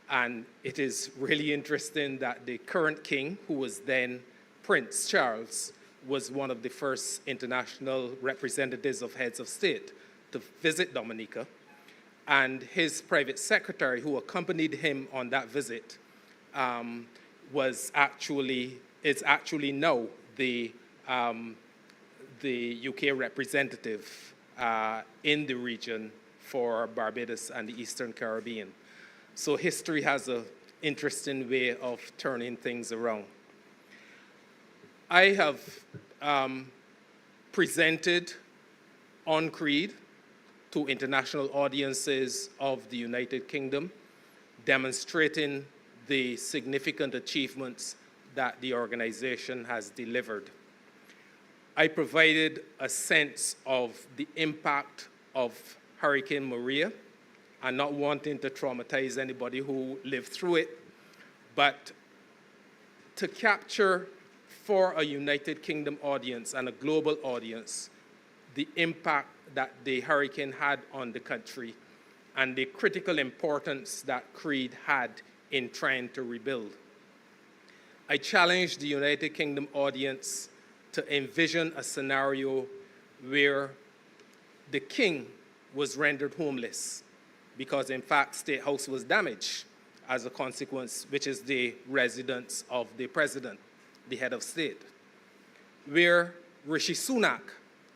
And it is really interesting that the current king, who was then Prince Charles, was one of the first international representatives of heads of state to visit Dominica. And his private secretary, who accompanied him on that visit, is actually now the UK representative in the region for Barbados and the Eastern Caribbean. So history has an interesting way of turning things around. I have presented on CREAD to international audiences of the United Kingdom, demonstrating the significant achievements that the organization has delivered. I provided a sense of the impact of Hurricane Maria, and not wanting to traumatize anybody who lived through it, but to capture for a United Kingdom audience and a global audience the impact that the hurricane had on the country and the critical importance that CREAD had in trying to rebuild. I challenged the United Kingdom audience to envision a scenario where the king was rendered homeless because, in fact, State House was damaged as a consequence, which is the residence of the president, the head of state, where Rishi Sunak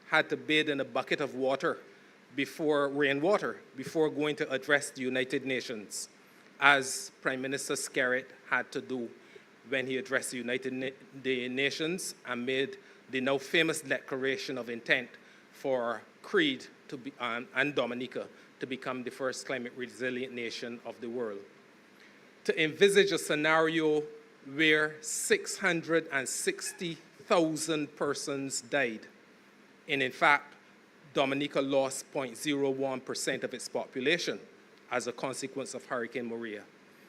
had to bathe in a bucket of water rainwater, before going to address the United Nations, as Prime Minister Skerritt had to do when he addressed the United Nations and made the now famous declaration of intent for CREAD and Dominica to become the first climate resilient nation of the world. To envisage a scenario where 660,000 persons died, and in fact, Dominica lost 0.01% of its population as a consequence of Hurricane Maria.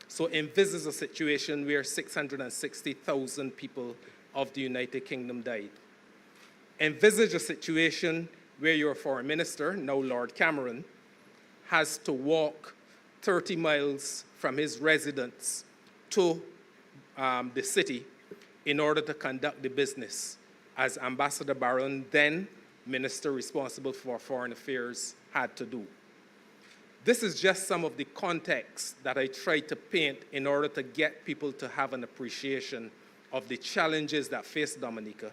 So envisage a situation where 660,000 people of the United Kingdom died. Envisage a situation where your foreign minister, now Lord Cameron, has to walk 30 miles from his residence to the city in order to conduct the business, as Ambassador Barron, then minister responsible for foreign affairs, had to do. This is just some of the context that I tried to paint in order to get people to have an appreciation of the challenges that face Dominica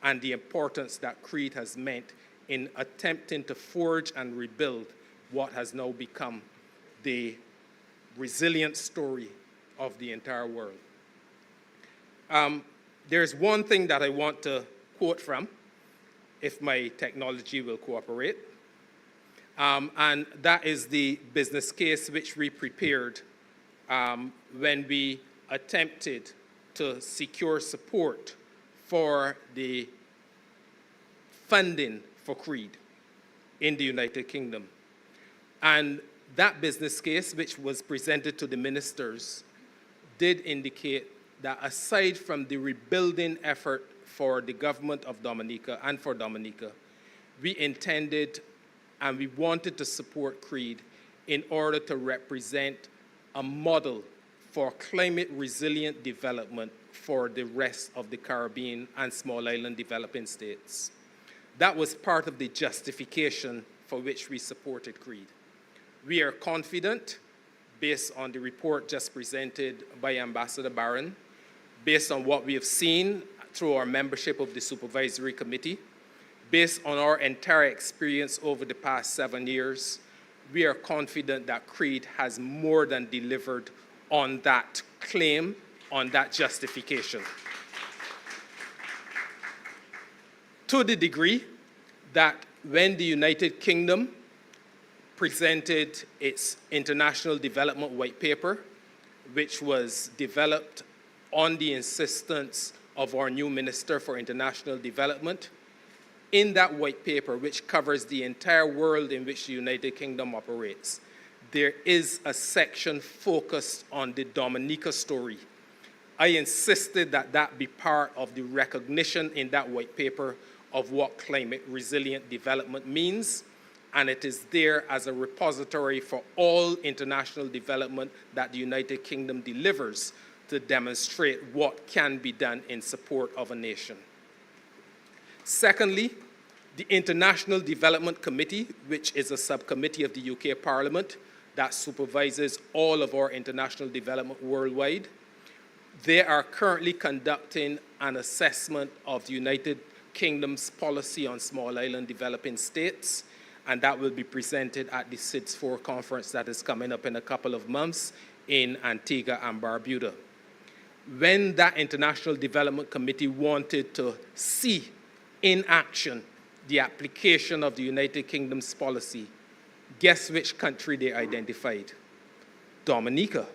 and the importance that CREAD has meant in attempting to forge and rebuild what has now become the resilient story of the entire world. There's one thing that I want to quote from, if my technology will cooperate, and that is the business case which we prepared when we attempted to secure support for the funding for CREAD in the United Kingdom. And that business case, which was presented to the ministers, did indicate that aside from the rebuilding effort for the government of Dominica and for Dominica, we intended and we wanted to support CREAD in order to represent a model for climate resilient development for the rest of the Caribbean and small island developing states. That was part of the justification for which we supported CREAD. We are confident, based on the report just presented by Ambassador Barron, based on what we have seen through our membership of the Supervisory Committee, based on our entire experience over the past 7 years, we are confident that CREAD has more than delivered on that claim, on that justification. To the degree that when the United Kingdom presented its International Development White Paper, which was developed on the insistence of our new Minister for International Development, in that white paper, which covers the entire world in which the United Kingdom operates, there is a section focused on the Dominica story. I insisted that that be part of the recognition in that white paper of what climate resilient development means, and it is there as a repository for all international development that the United Kingdom delivers to demonstrate what can be done in support of a nation. Secondly, the International Development Committee, which is a subcommittee of the UK Parliament that supervises all of our international development worldwide. They are currently conducting an assessment of the United Kingdom's policy on small island developing states, and that will be presented at the SIDS 4 conference that is coming up in a couple of months in Antigua and Barbuda. When that International Development Committee wanted to see in action the application of the United Kingdom's policy, guess which country they identified? Dominica.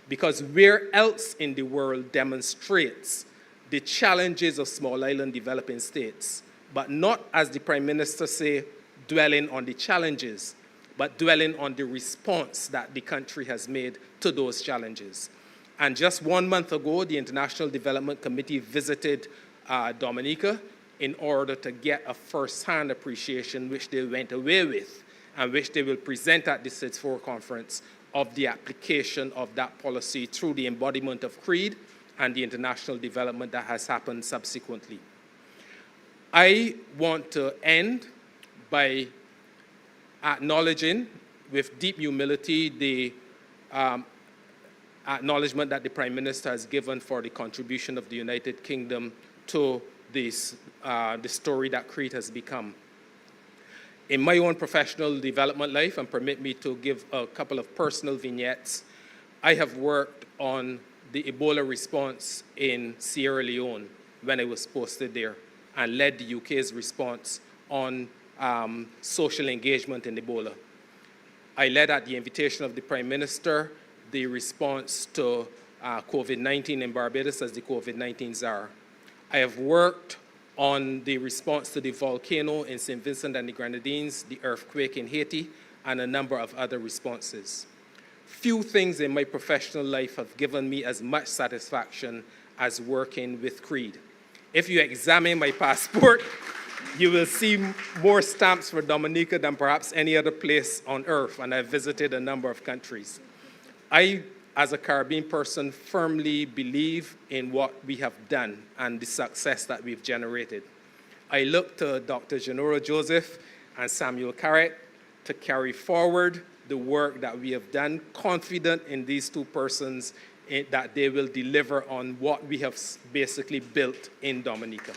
Because where else in the world demonstrates the challenges of small island developing states, but not, as the Prime Minister say, dwelling on the challenges, but dwelling on the response that the country has made to those challenges. And just 1 month ago, the International Development Committee visited Dominica in order to get a first-hand appreciation, which they went away with, and which they will present at the SIDS 4 conference, of the application of that policy through the embodiment of CREAD and the international development that has happened subsequently. I want to end by acknowledging with deep humility the acknowledgement that the Prime Minister has given for the contribution of the United Kingdom to this, the story that CREAD has become. In my own professional development life, and permit me to give a couple of personal vignettes, I have worked on the Ebola response in Sierra Leone when I was posted there, and led the UK's response on social engagement in Ebola. I led, at the invitation of the Prime Minister, the response to COVID-19 in Barbados as the COVID-19 czar. I have worked on the response to the volcano in St. Vincent and the Grenadines, the earthquake in Haiti, and a number of other responses. Few things in my professional life have given me as much satisfaction as working with CREAD. If you examine my passport, you will see more stamps for Dominica than perhaps any other place on earth, and I've visited a number of countries. I, as a Caribbean person, firmly believe in what we have done and the success that we've generated. I look to Dr. Genoro Joseph and Samuel Carrett to carry forward the work that we have done, confident in these two persons that they will deliver on what we have basically built in Dominica.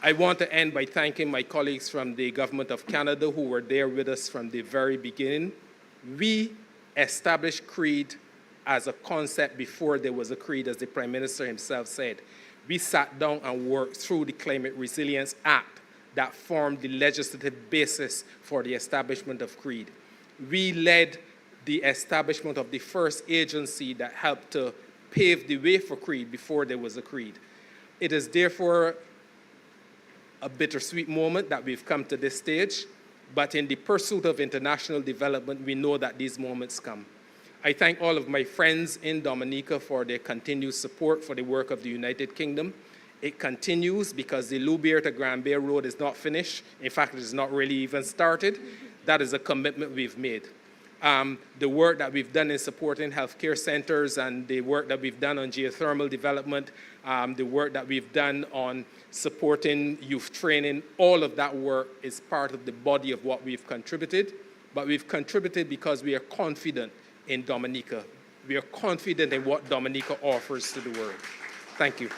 I want to end by thanking my colleagues from the Government of Canada who were there with us from the very beginning. We established CREAD as a concept before there was a CREAD, as the Prime Minister himself said. We sat down and worked through the Climate Resilience Act that formed the legislative basis for the establishment of CREAD. We led the establishment of the first agency that helped to pave the way for CREAD before there was a CREAD. It is therefore a bittersweet moment that we've come to this stage, but in the pursuit of international development, we know that these moments come. I thank all of my friends in Dominica for their continued support for the work of the United Kingdom. It continues because the Louviers to Grand Bay Road is not finished. In fact, it is not really even started. That is a commitment we've made. The work that we've done in supporting healthcare centers and the work that we've done on geothermal development, the work that we've done on supporting youth training, all of that work is part of the body of what we've contributed. But we've contributed because we are confident in Dominica. We are confident in what Dominica offers to the world. Thank you.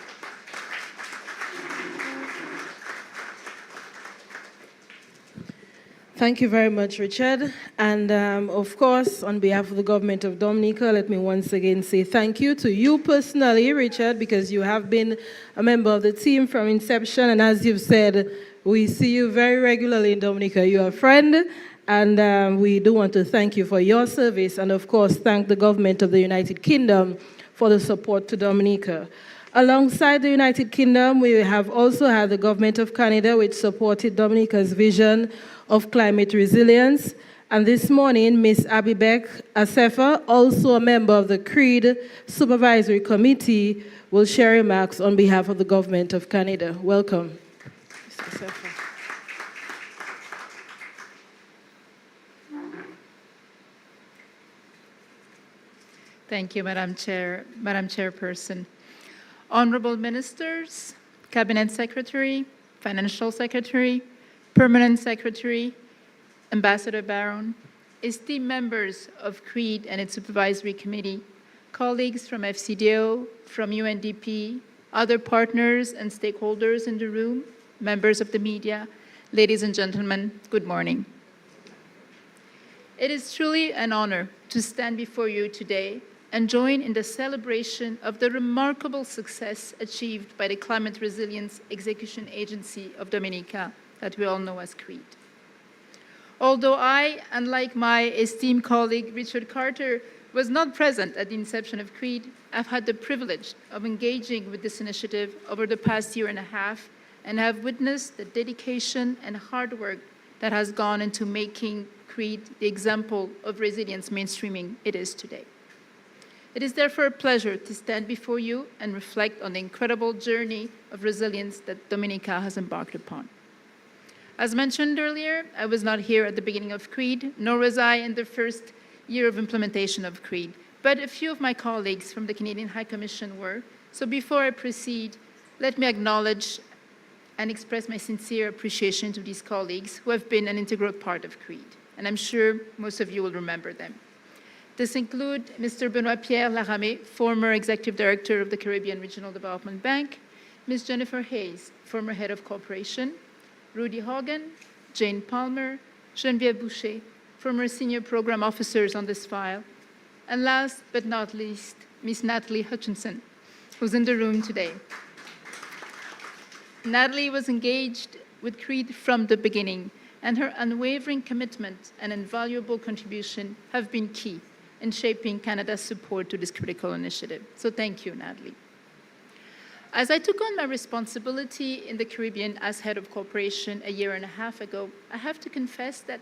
Thank you very much, Richard. And of course, on behalf of the government of Dominica, let me once again say thank you to you personally, Richard, because you have been a member of the team from inception. And as you've said, we see you very regularly in Dominica. You're a friend, and we do want to thank you for your service. And of course, thank the government of the United Kingdom for the support to Dominica. Alongside the United Kingdom, we have also had the government of Canada, which supported Dominica's vision of climate resilience. And this morning, Ms. Abibek Asefa, also a member of the CREAD Supervisory Committee, will share remarks on behalf of the government of Canada. Welcome, Mr. Asefa. Thank you, Madam Chairperson. Honorable Ministers, Cabinet Secretary, Financial Secretary, Permanent Secretary, Ambassador Barron, esteemed members of CREAD and its Supervisory Committee, colleagues from FCDO, from UNDP, other partners and stakeholders in the room, members of the media, ladies and gentlemen, good morning. It is truly an honor to stand before you today and join in the celebration of the remarkable success achieved by the Climate Resilience Execution Agency of Dominica, that we all know as CREAD. Although I, unlike my esteemed colleague Richard Carter, was not present at the inception of CREAD, I've had the privilege of engaging with this initiative over the past year and a half and have witnessed the dedication and hard work that has gone into making CREAD the example of resilience mainstreaming it is today. It is therefore a pleasure to stand before you and reflect on the incredible journey of resilience that Dominica has embarked upon. As mentioned earlier, I was not here at the beginning of CREAD, nor was I in the first year of implementation of CREAD, but a few of my colleagues from the Canadian High Commission were. So before I proceed, let me acknowledge and express my sincere appreciation to these colleagues who have been an integral part of CREAD, and I'm sure most of you will remember them. This include Mr. Benoit Pierre Laramé, former Executive Director of the Caribbean Regional Development Bank, Ms. Jennifer Hayes, former Head of Corporation, Rudy Hogan, Jane Palmer, Geneviève Boucher, former Senior Program Officers on this file, and last but not least, Ms. Natalie Hutchinson, who's in the room today. Natalie was engaged with CREAD from the beginning, and her unwavering commitment and invaluable contribution have been key in shaping Canada's support to this critical initiative. So thank you, Natalie. As I took on my responsibility in the Caribbean as head of corporation a year and a half ago, I have to confess that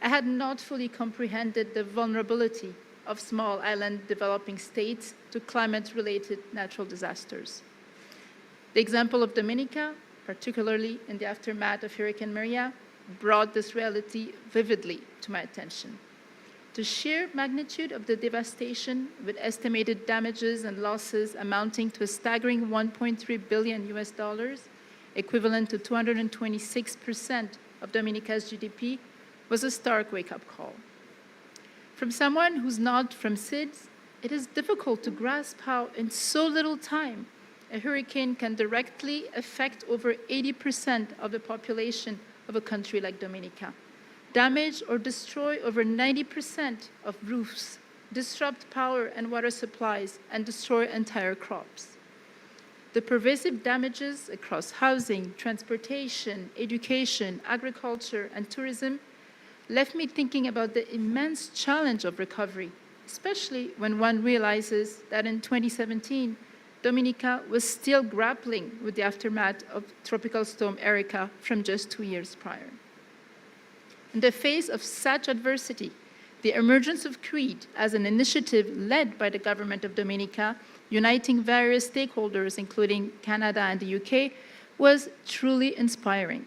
I had not fully comprehended the vulnerability of small island developing states to climate-related natural disasters. The example of Dominica, particularly in the aftermath of Hurricane Maria, brought this reality vividly to my attention. The sheer magnitude of the devastation, with estimated damages and losses amounting to a staggering $1.3 billion, equivalent to 226% of Dominica's GDP, was a stark wake-up call. From someone who's not from SIDS, it is difficult to grasp how, in so little time, a hurricane can directly affect over 80% of the population of a country like Dominica, damage or destroy over 90% of roofs, disrupt power and water supplies, and destroy entire crops. The pervasive damages across housing, transportation, education, agriculture, and tourism left me thinking about the immense challenge of recovery, especially when one realizes that in 2017, Dominica was still grappling with the aftermath of Tropical Storm Erika from just 2 years prior. In the face of such adversity, the emergence of CREAD as an initiative led by the government of Dominica, uniting various stakeholders, including Canada and the UK, was truly inspiring.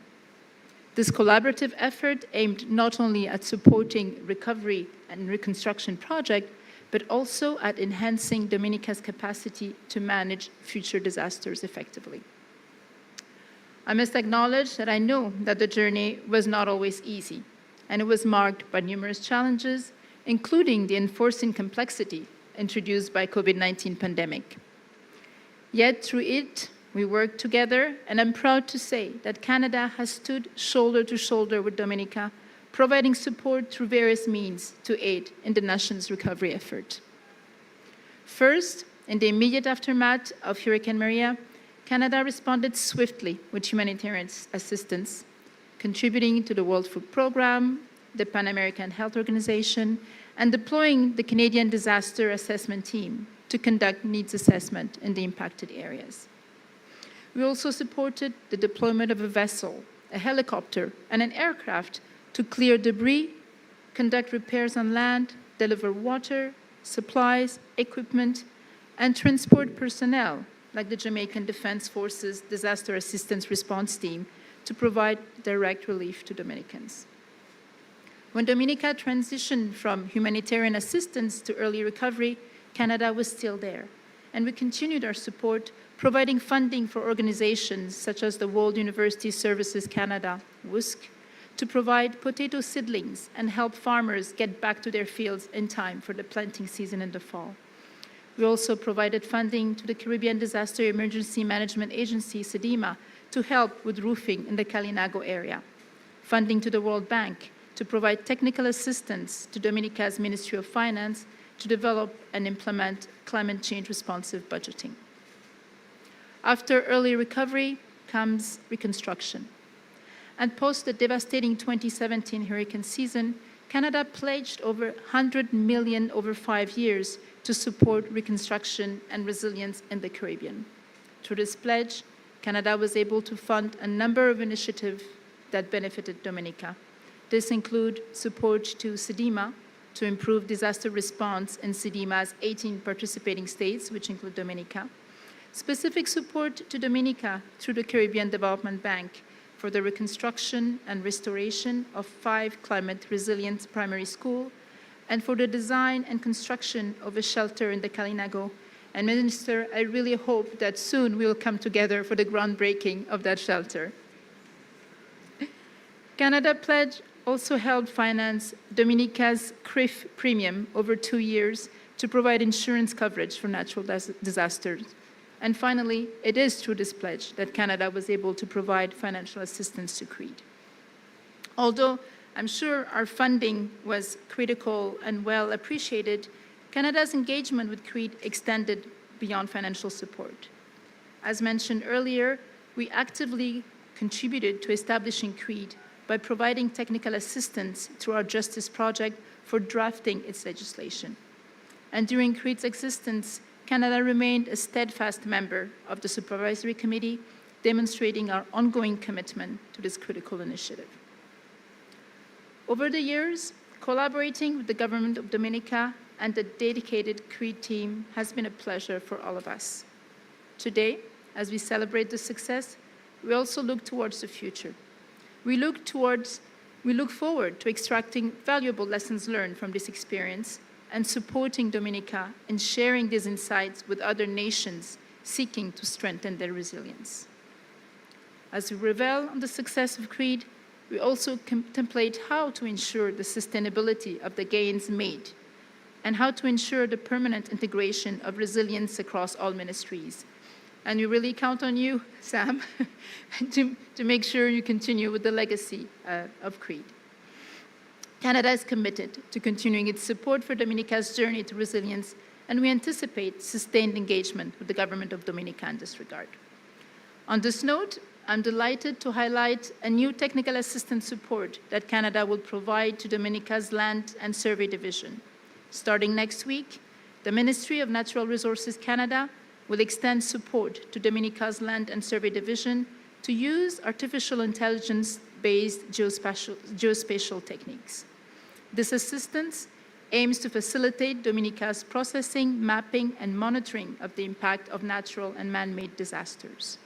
This collaborative effort aimed not only at supporting recovery and reconstruction projects, but also at enhancing Dominica's capacity to manage future disasters effectively. I must acknowledge that I know that the journey was not always easy, and it was marked by numerous challenges, including the enforcing complexity introduced by COVID-19 pandemic. Yet through it, we worked together, and I'm proud to say that Canada has stood shoulder to shoulder with Dominica, providing support through various means to aid in the nation's recovery effort. First, in the immediate aftermath of Hurricane Maria, Canada responded swiftly with humanitarian assistance, contributing to the World Food Programme, the Pan American Health Organization, and deploying the Canadian Disaster Assessment Team to conduct needs assessment in the impacted areas. We also supported the deployment of a vessel, a helicopter, and an aircraft to clear debris, conduct repairs on land, deliver water, supplies, equipment, and transport personnel, like the Jamaican Defense Forces Disaster Assistance Response Team, to provide direct relief to Dominicans. When Dominica transitioned from humanitarian assistance to early recovery, Canada was still there, and we continued our support, providing funding for organizations such as the World University Services Canada, WUSC, to provide potato seedlings and help farmers get back to their fields in time for the planting season in the fall. We also provided funding to the Caribbean Disaster Emergency Management Agency, CEDEMA, to help with roofing in the Kalinago area, funding to the World Bank to provide technical assistance to Dominica's Ministry of Finance to develop and implement climate change responsive budgeting. After early recovery comes reconstruction. And post the devastating 2017 hurricane season, Canada pledged over $100 million over 5 years to support reconstruction and resilience in the Caribbean. Through this pledge, Canada was able to fund a number of initiatives that benefited Dominica. This includes support to CEDEMA to improve disaster response in CEDEMA's 18 participating states, which include Dominica, specific support to Dominica through the Caribbean Development Bank for the reconstruction and restoration of 5 climate-resilient primary schools, and for the design and construction of a shelter in the Kalinago. And Minister, I really hope that soon we will come together for the groundbreaking of that shelter. Canada Pledge also helped finance Dominica's CREAD premium over 2 years to provide insurance coverage for natural disasters. And finally, it is through this pledge that Canada was able to provide financial assistance to CREAD. Although I'm sure our funding was critical and well appreciated, Canada's engagement with CREAD extended beyond financial support. As mentioned earlier, we actively contributed to establishing CREAD by providing technical assistance through our Justice Project for drafting its legislation. And during CREAD's existence, Canada remained a steadfast member of the Supervisory Committee, demonstrating our ongoing commitment to this critical initiative. Over the years, collaborating with the Government of Dominica and the dedicated CREAD team has been a pleasure for all of us. Today, as we celebrate the success, we also look towards the future. We look forward to extracting valuable lessons learned from this experience and supporting Dominica in sharing these insights with other nations seeking to strengthen their resilience. As we revel on the success of CREAD, we also contemplate how to ensure the sustainability of the gains made and how to ensure the permanent integration of resilience across all ministries. And we really count on you, Sam, to make sure you continue with the legacy of CREAD. Canada is committed to continuing its support for Dominica's journey to resilience, and we anticipate sustained engagement with the Government of Dominica in this regard. On this note, I'm delighted to highlight a new technical assistance support that Canada will provide to Dominica's Land and Survey Division. Starting next week, the Ministry of Natural Resources Canada will extend support to Dominica's Land and Survey Division to use artificial intelligence-based geospatial techniques. This assistance aims to facilitate Dominica's processing, mapping, and monitoring of the impact of natural and man-made disasters.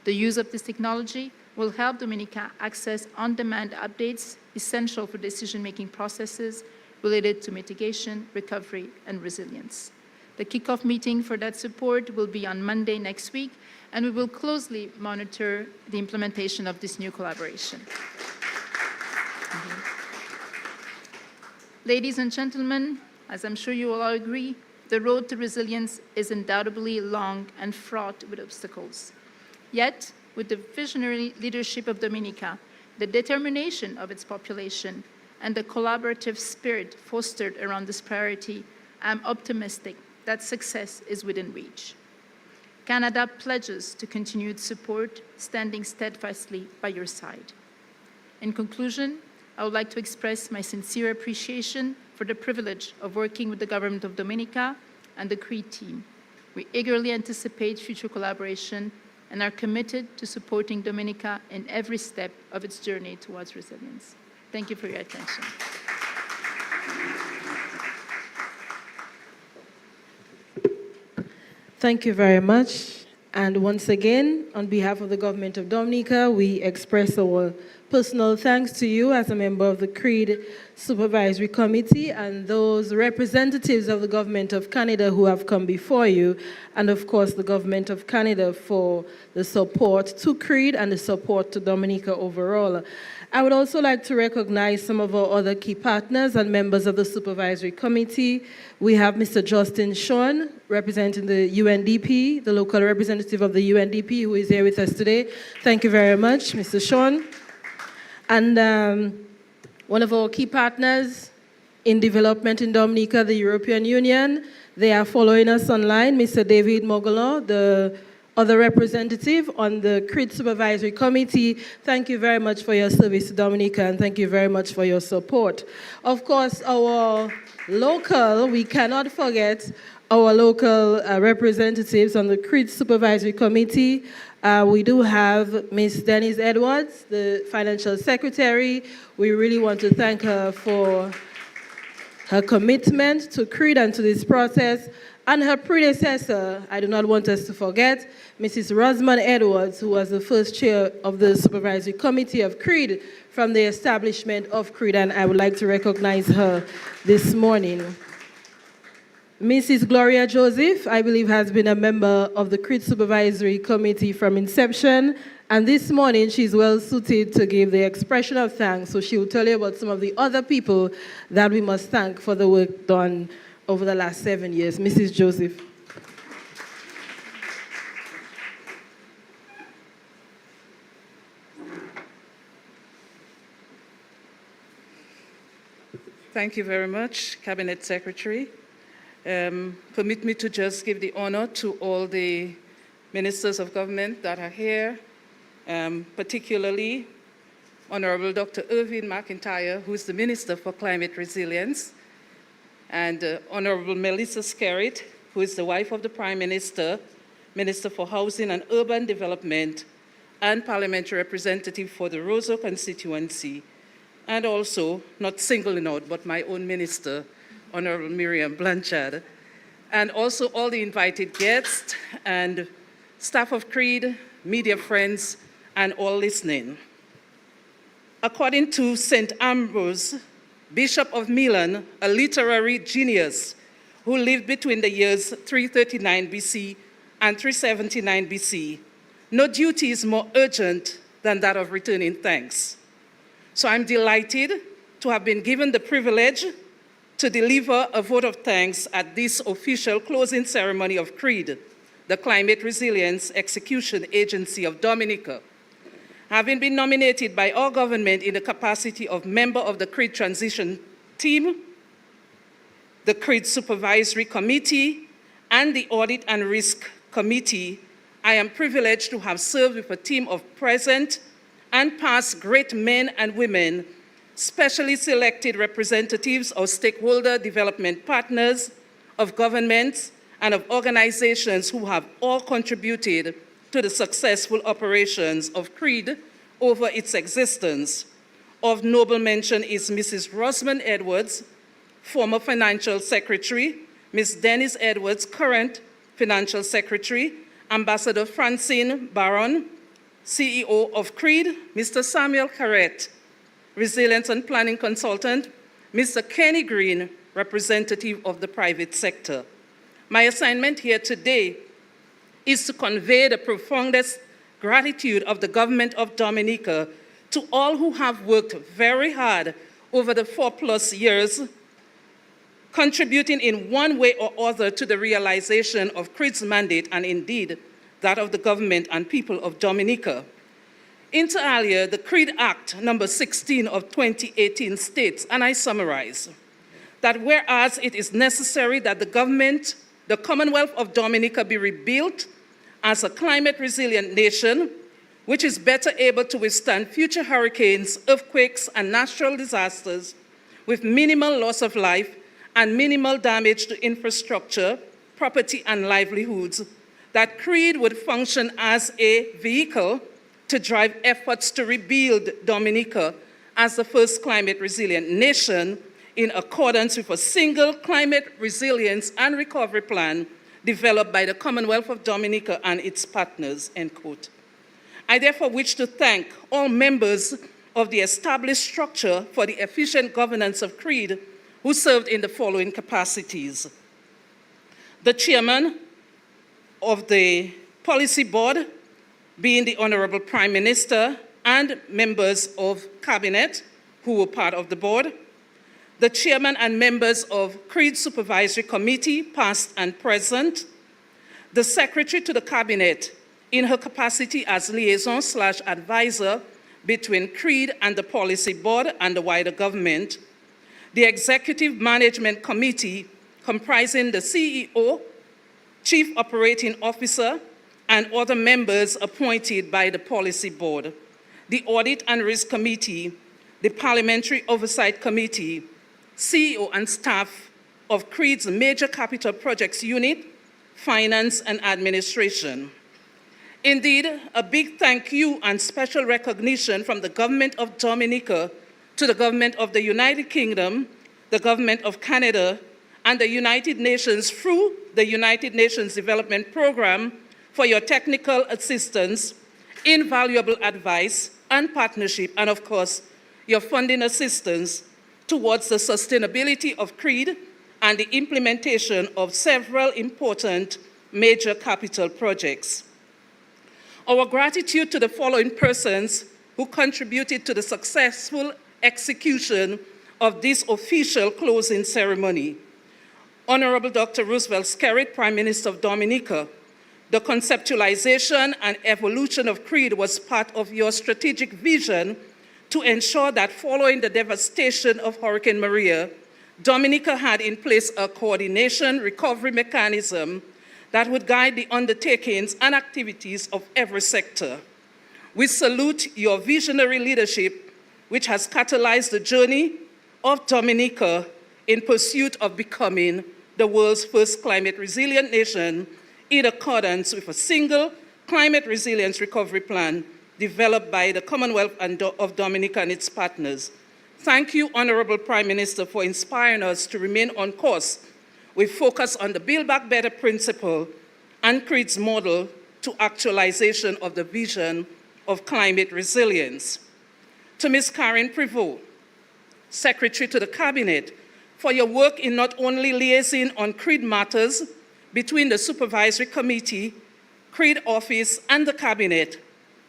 The use of this technology will help Dominica access on-demand updates essential for decision-making processes related to mitigation, recovery, and resilience. The kickoff meeting for that support will be on Monday next week, and we will closely monitor the implementation of this new collaboration. Ladies and gentlemen, as I'm sure you will all agree, the road to resilience is undoubtedly long and fraught with obstacles. Yet, with the visionary leadership of Dominica, the determination of its population, and the collaborative spirit fostered around this priority, I'm optimistic that success is within reach. Canada pledges to continued support, standing steadfastly by your side. In conclusion, I would like to express my sincere appreciation for the privilege of working with the Government of Dominica and the CREAD team. We eagerly anticipate future collaboration and are committed to supporting Dominica in every step of its journey towards resilience. Thank you for your attention. Thank you very much, And once again, on behalf of the government of Dominica, we express our personal thanks to you as a member of the CREAD Supervisory Committee and those representatives of the government of Canada who have come before you, and of course the government of Canada for the support to CREAD and the support to Dominica overall. I would also like to recognize some of our other key partners and members of the Supervisory Committee. We have Mr. Justin Sean, representing the UNDP, the local representative of the UNDP, who is here with us today. Thank you very much, Mr. Sean. And one of our key partners in development in Dominica, the European Union, they are following us online, Mr. David Mogolo, the other representative on the CREAD Supervisory Committee. Thank you very much for your service to Dominica, and thank you very much for your support. Of course, our local, we cannot forget our local representatives on the CREAD Supervisory Committee. We do have Ms. Denise Edwards, the Financial Secretary. We really want to thank her for her commitment to CREAD and to this process. And her predecessor, I do not want us to forget, Mrs. Rosamond Edwards, who was the first chair of the Supervisory Committee of CREAD from the establishment of CREAD, and I would like to recognize her this morning. Mrs. Gloria Joseph, I believe, has been a member of the CREAD Supervisory Committee from inception, and this morning she's well suited to give the expression of thanks, so she will tell you about some of the other people that we must thank for the work done over the last 7 years. Mrs. Joseph. Thank you very much, Cabinet Secretary. Permit me to just give the honor to all the ministers of government that are here, particularly Honorable Dr. Irving McIntyre, who is the Minister for Climate Resilience, and Honorable Melissa Skerritt, who is the wife of the Prime Minister, Minister for Housing and Urban Development, and Parliamentary Representative for the Roseau constituency, and also, not singling out, but my own minister, Honorable Miriam Blanchard, and also all the invited guests and staff of CREAD, media friends, and all listening. According to St. Ambrose, Bishop of Milan, a literary genius who lived between the years 339 BC and 379 BC, no duty is more urgent than that of returning thanks. So I'm delighted to have been given the privilege to deliver a vote of thanks at this official closing ceremony of CREAD, the Climate Resilience Execution Agency of Dominica. Having been nominated by our government in the capacity of member of the CREAD Transition Team, the CREAD Supervisory Committee, and the Audit and Risk Committee, I am privileged to have served with a team of present and past great men and women, specially selected representatives of stakeholder development partners, of governments, and of organizations who have all contributed to the successful operations of CREAD over its existence. Of noble mention is Mrs. Rosamond Edwards, former Financial Secretary, Ms. Denise Edwards, current Financial Secretary, Ambassador Francine Baron, CEO of CREAD, Mr. Samuel Carrette, Resilience and Planning Consultant, Mr. Kenny Green, representative of the private sector. My assignment here today is to convey the profoundest gratitude of the government of Dominica to all who have worked very hard over the 4+ years, contributing in one way or other to the realization of CREAD's mandate and indeed that of the government and people of Dominica. Inter alia, the CREAD Act number 16 of 2018 states, and I summarize, that whereas it is necessary that the government, the Commonwealth of Dominica be rebuilt as a climate resilient nation, which is better able to withstand future hurricanes, earthquakes, and natural disasters with minimal loss of life and minimal damage to infrastructure, property, and livelihoods, that CREAD would function as a vehicle to drive efforts to rebuild Dominica as the first climate resilient nation in accordance with a single climate resilience and recovery plan developed by the Commonwealth of Dominica and its partners, end quote. I therefore wish to thank all members of the established structure for the efficient governance of CREAD who served in the following capacities. The chairman of the policy board, being the Honorable Prime Minister, and members of cabinet who were part of the board. The chairman and members of CREAD Supervisory Committee, past and present. The secretary to the cabinet in her capacity as liaison/advisor between CREAD and the policy board and the wider government. The executive management committee comprising the CEO, chief operating officer, and other members appointed by the policy board. The audit and risk committee, the parliamentary oversight committee, CEO and staff of CREAD's major capital projects unit, finance and administration. Indeed, a big thank you and special recognition from the government of Dominica to the government of the United Kingdom, the government of Canada, and the United Nations through the United Nations Development Program for your technical assistance, invaluable advice and partnership, and of course, your funding assistance towards the sustainability of CREAD and the implementation of several important major capital projects. Our gratitude to the following persons who contributed to the successful execution of this official closing ceremony. Honorable Dr. Roosevelt Skerrit, Prime Minister of Dominica. The conceptualization and evolution of CREAD was part of your strategic vision to ensure that following the devastation of Hurricane Maria, Dominica had in place a coordination recovery mechanism that would guide the undertakings and activities of every sector. We salute your visionary leadership, which has catalyzed the journey of Dominica in pursuit of becoming the world's first climate resilient nation in accordance with a single climate resilience recovery plan developed by the Commonwealth of Dominica and its partners. Thank you, Honorable Prime Minister, for inspiring us to remain on course with focus on the Build Back Better principle and CREAD's model to actualization of the vision of climate resilience. To Ms. Karen Prevost, Secretary to the Cabinet, for your work in not only liaising on CREAD matters between the Supervisory Committee, CREAD Office, and the Cabinet,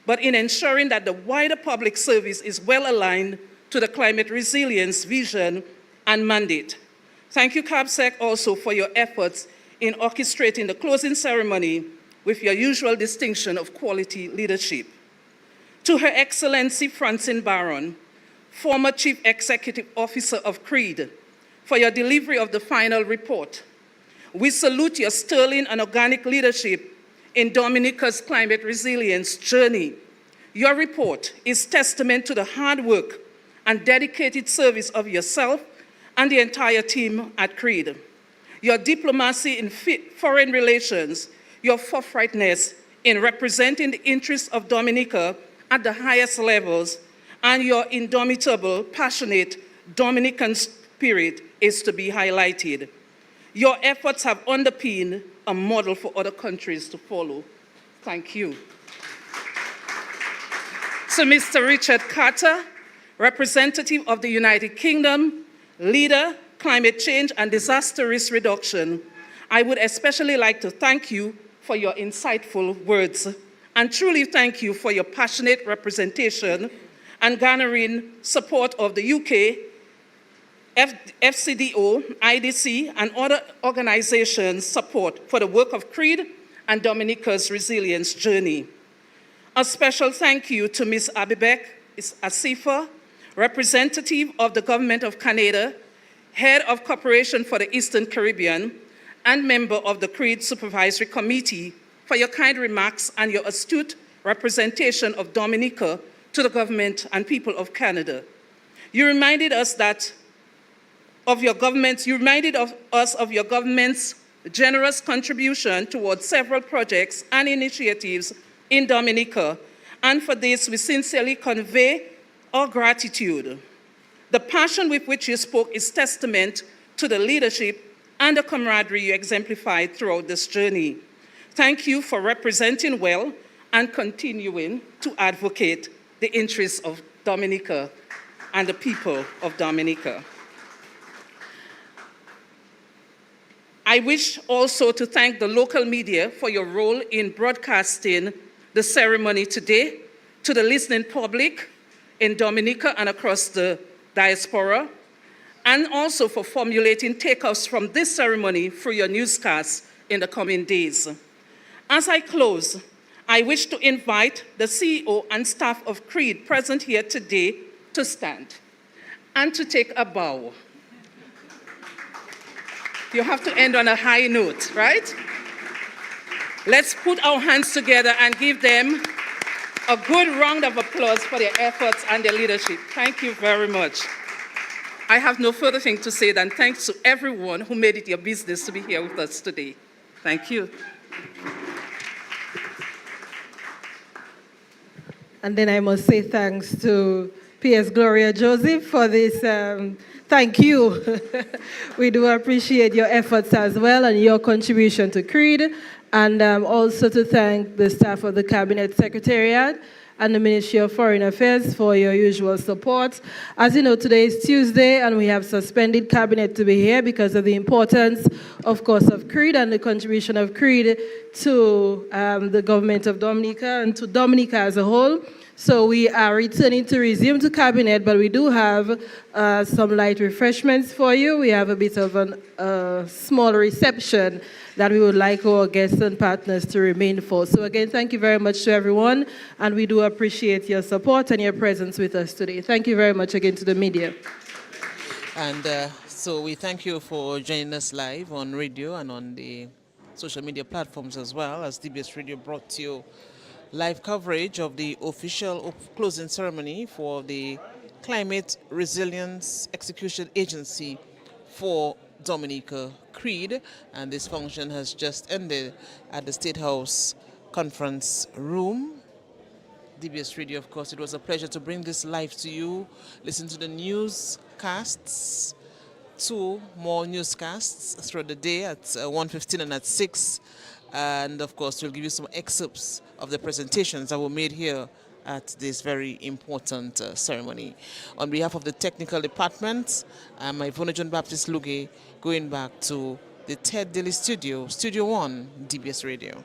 but in ensuring that the wider public service is well aligned to the climate resilience vision and mandate. Thank you, CABSEC, also for your efforts in orchestrating the closing ceremony with your usual distinction of quality leadership. To Her Excellency Francine Baron, former Chief Executive Officer of CREAD, for your delivery of the final report. We salute your sterling and organic leadership in Dominica's climate resilience journey. Your report is testament to the hard work and dedicated service of yourself and the entire team at CREAD. Your diplomacy in foreign relations, your forthrightness in representing the interests of Dominica at the highest levels, and your indomitable, passionate Dominican spirit is to be highlighted. Your efforts have underpinned a model for other countries to follow. Thank you. To Mr. Richard Carter, representative of the United Kingdom, leader, climate change and disaster risk reduction, I would especially like to thank you for your insightful words and truly thank you for your passionate representation and garnering support of the UK, FCDO, IDC, and other organizations' support for the work of CREAD and Dominica's resilience journey. A special thank you to Ms. Abibek Asifa, representative of the Government of Canada, Head of Cooperation for the Eastern Caribbean, and member of the CREAD Supervisory Committee, for your kind remarks and your astute representation of Dominica to the government and people of Canada. You reminded us of your government's generous contribution towards several projects and initiatives in Dominica, and for this we sincerely convey our gratitude. The passion with which you spoke is testament to the leadership and the camaraderie you exemplified throughout this journey. Thank you for representing well and continuing to advocate the interests of Dominica and the people of Dominica. I wish also to thank the local media for your role in broadcasting the ceremony today to the listening public in Dominica and across the diaspora, and also for formulating takeoffs from this ceremony through your newscasts in the coming days. As I close, I wish to invite the CEO and staff of CREAD present here today to stand and to take a bow. You have to end on a high note, right? Let's put our hands together and give them a good round of applause for their efforts and their leadership. Thank you very much. I have no further thing to say than thanks to everyone who made it your business to be here with us today. Thank you. And then I must say thanks to PS Gloria Joseph for this. Thank you. We do appreciate your efforts as well and your contribution to CREAD. And also to thank the staff of the Cabinet Secretariat and the Ministry of Foreign Affairs for your usual support. As you know, today is Tuesday, and we have suspended Cabinet to be here because of the importance, of course, of CREAD and the contribution of CREAD to the government of Dominica and to Dominica as a whole. So we are returning to resume to Cabinet, but we do have some light refreshments for you. We have a bit of a small reception that we would like our guests and partners to remain for. So again, thank you very much to everyone, and we do appreciate your support and your presence with us today. Thank you very much again to the media. And so we thank you for joining us live on radio and on the social media platforms as well, as DBS Radio brought to you live coverage of the official closing ceremony for the Climate Resilience Execution Agency for Dominica, CREAD, and this function has just ended at the State House Conference Room. DBS Radio, of course, it was a pleasure to bring this live to you. Listen to the newscasts, 2 more newscasts throughout the day at 1:15 and at 6. And of course, we'll give you some excerpts of the presentations that were made here at this very important ceremony. On behalf of the technical department, I'm Ivona John Baptist Luge, going back to the Ted Daily Studio, Studio 1, DBS Radio.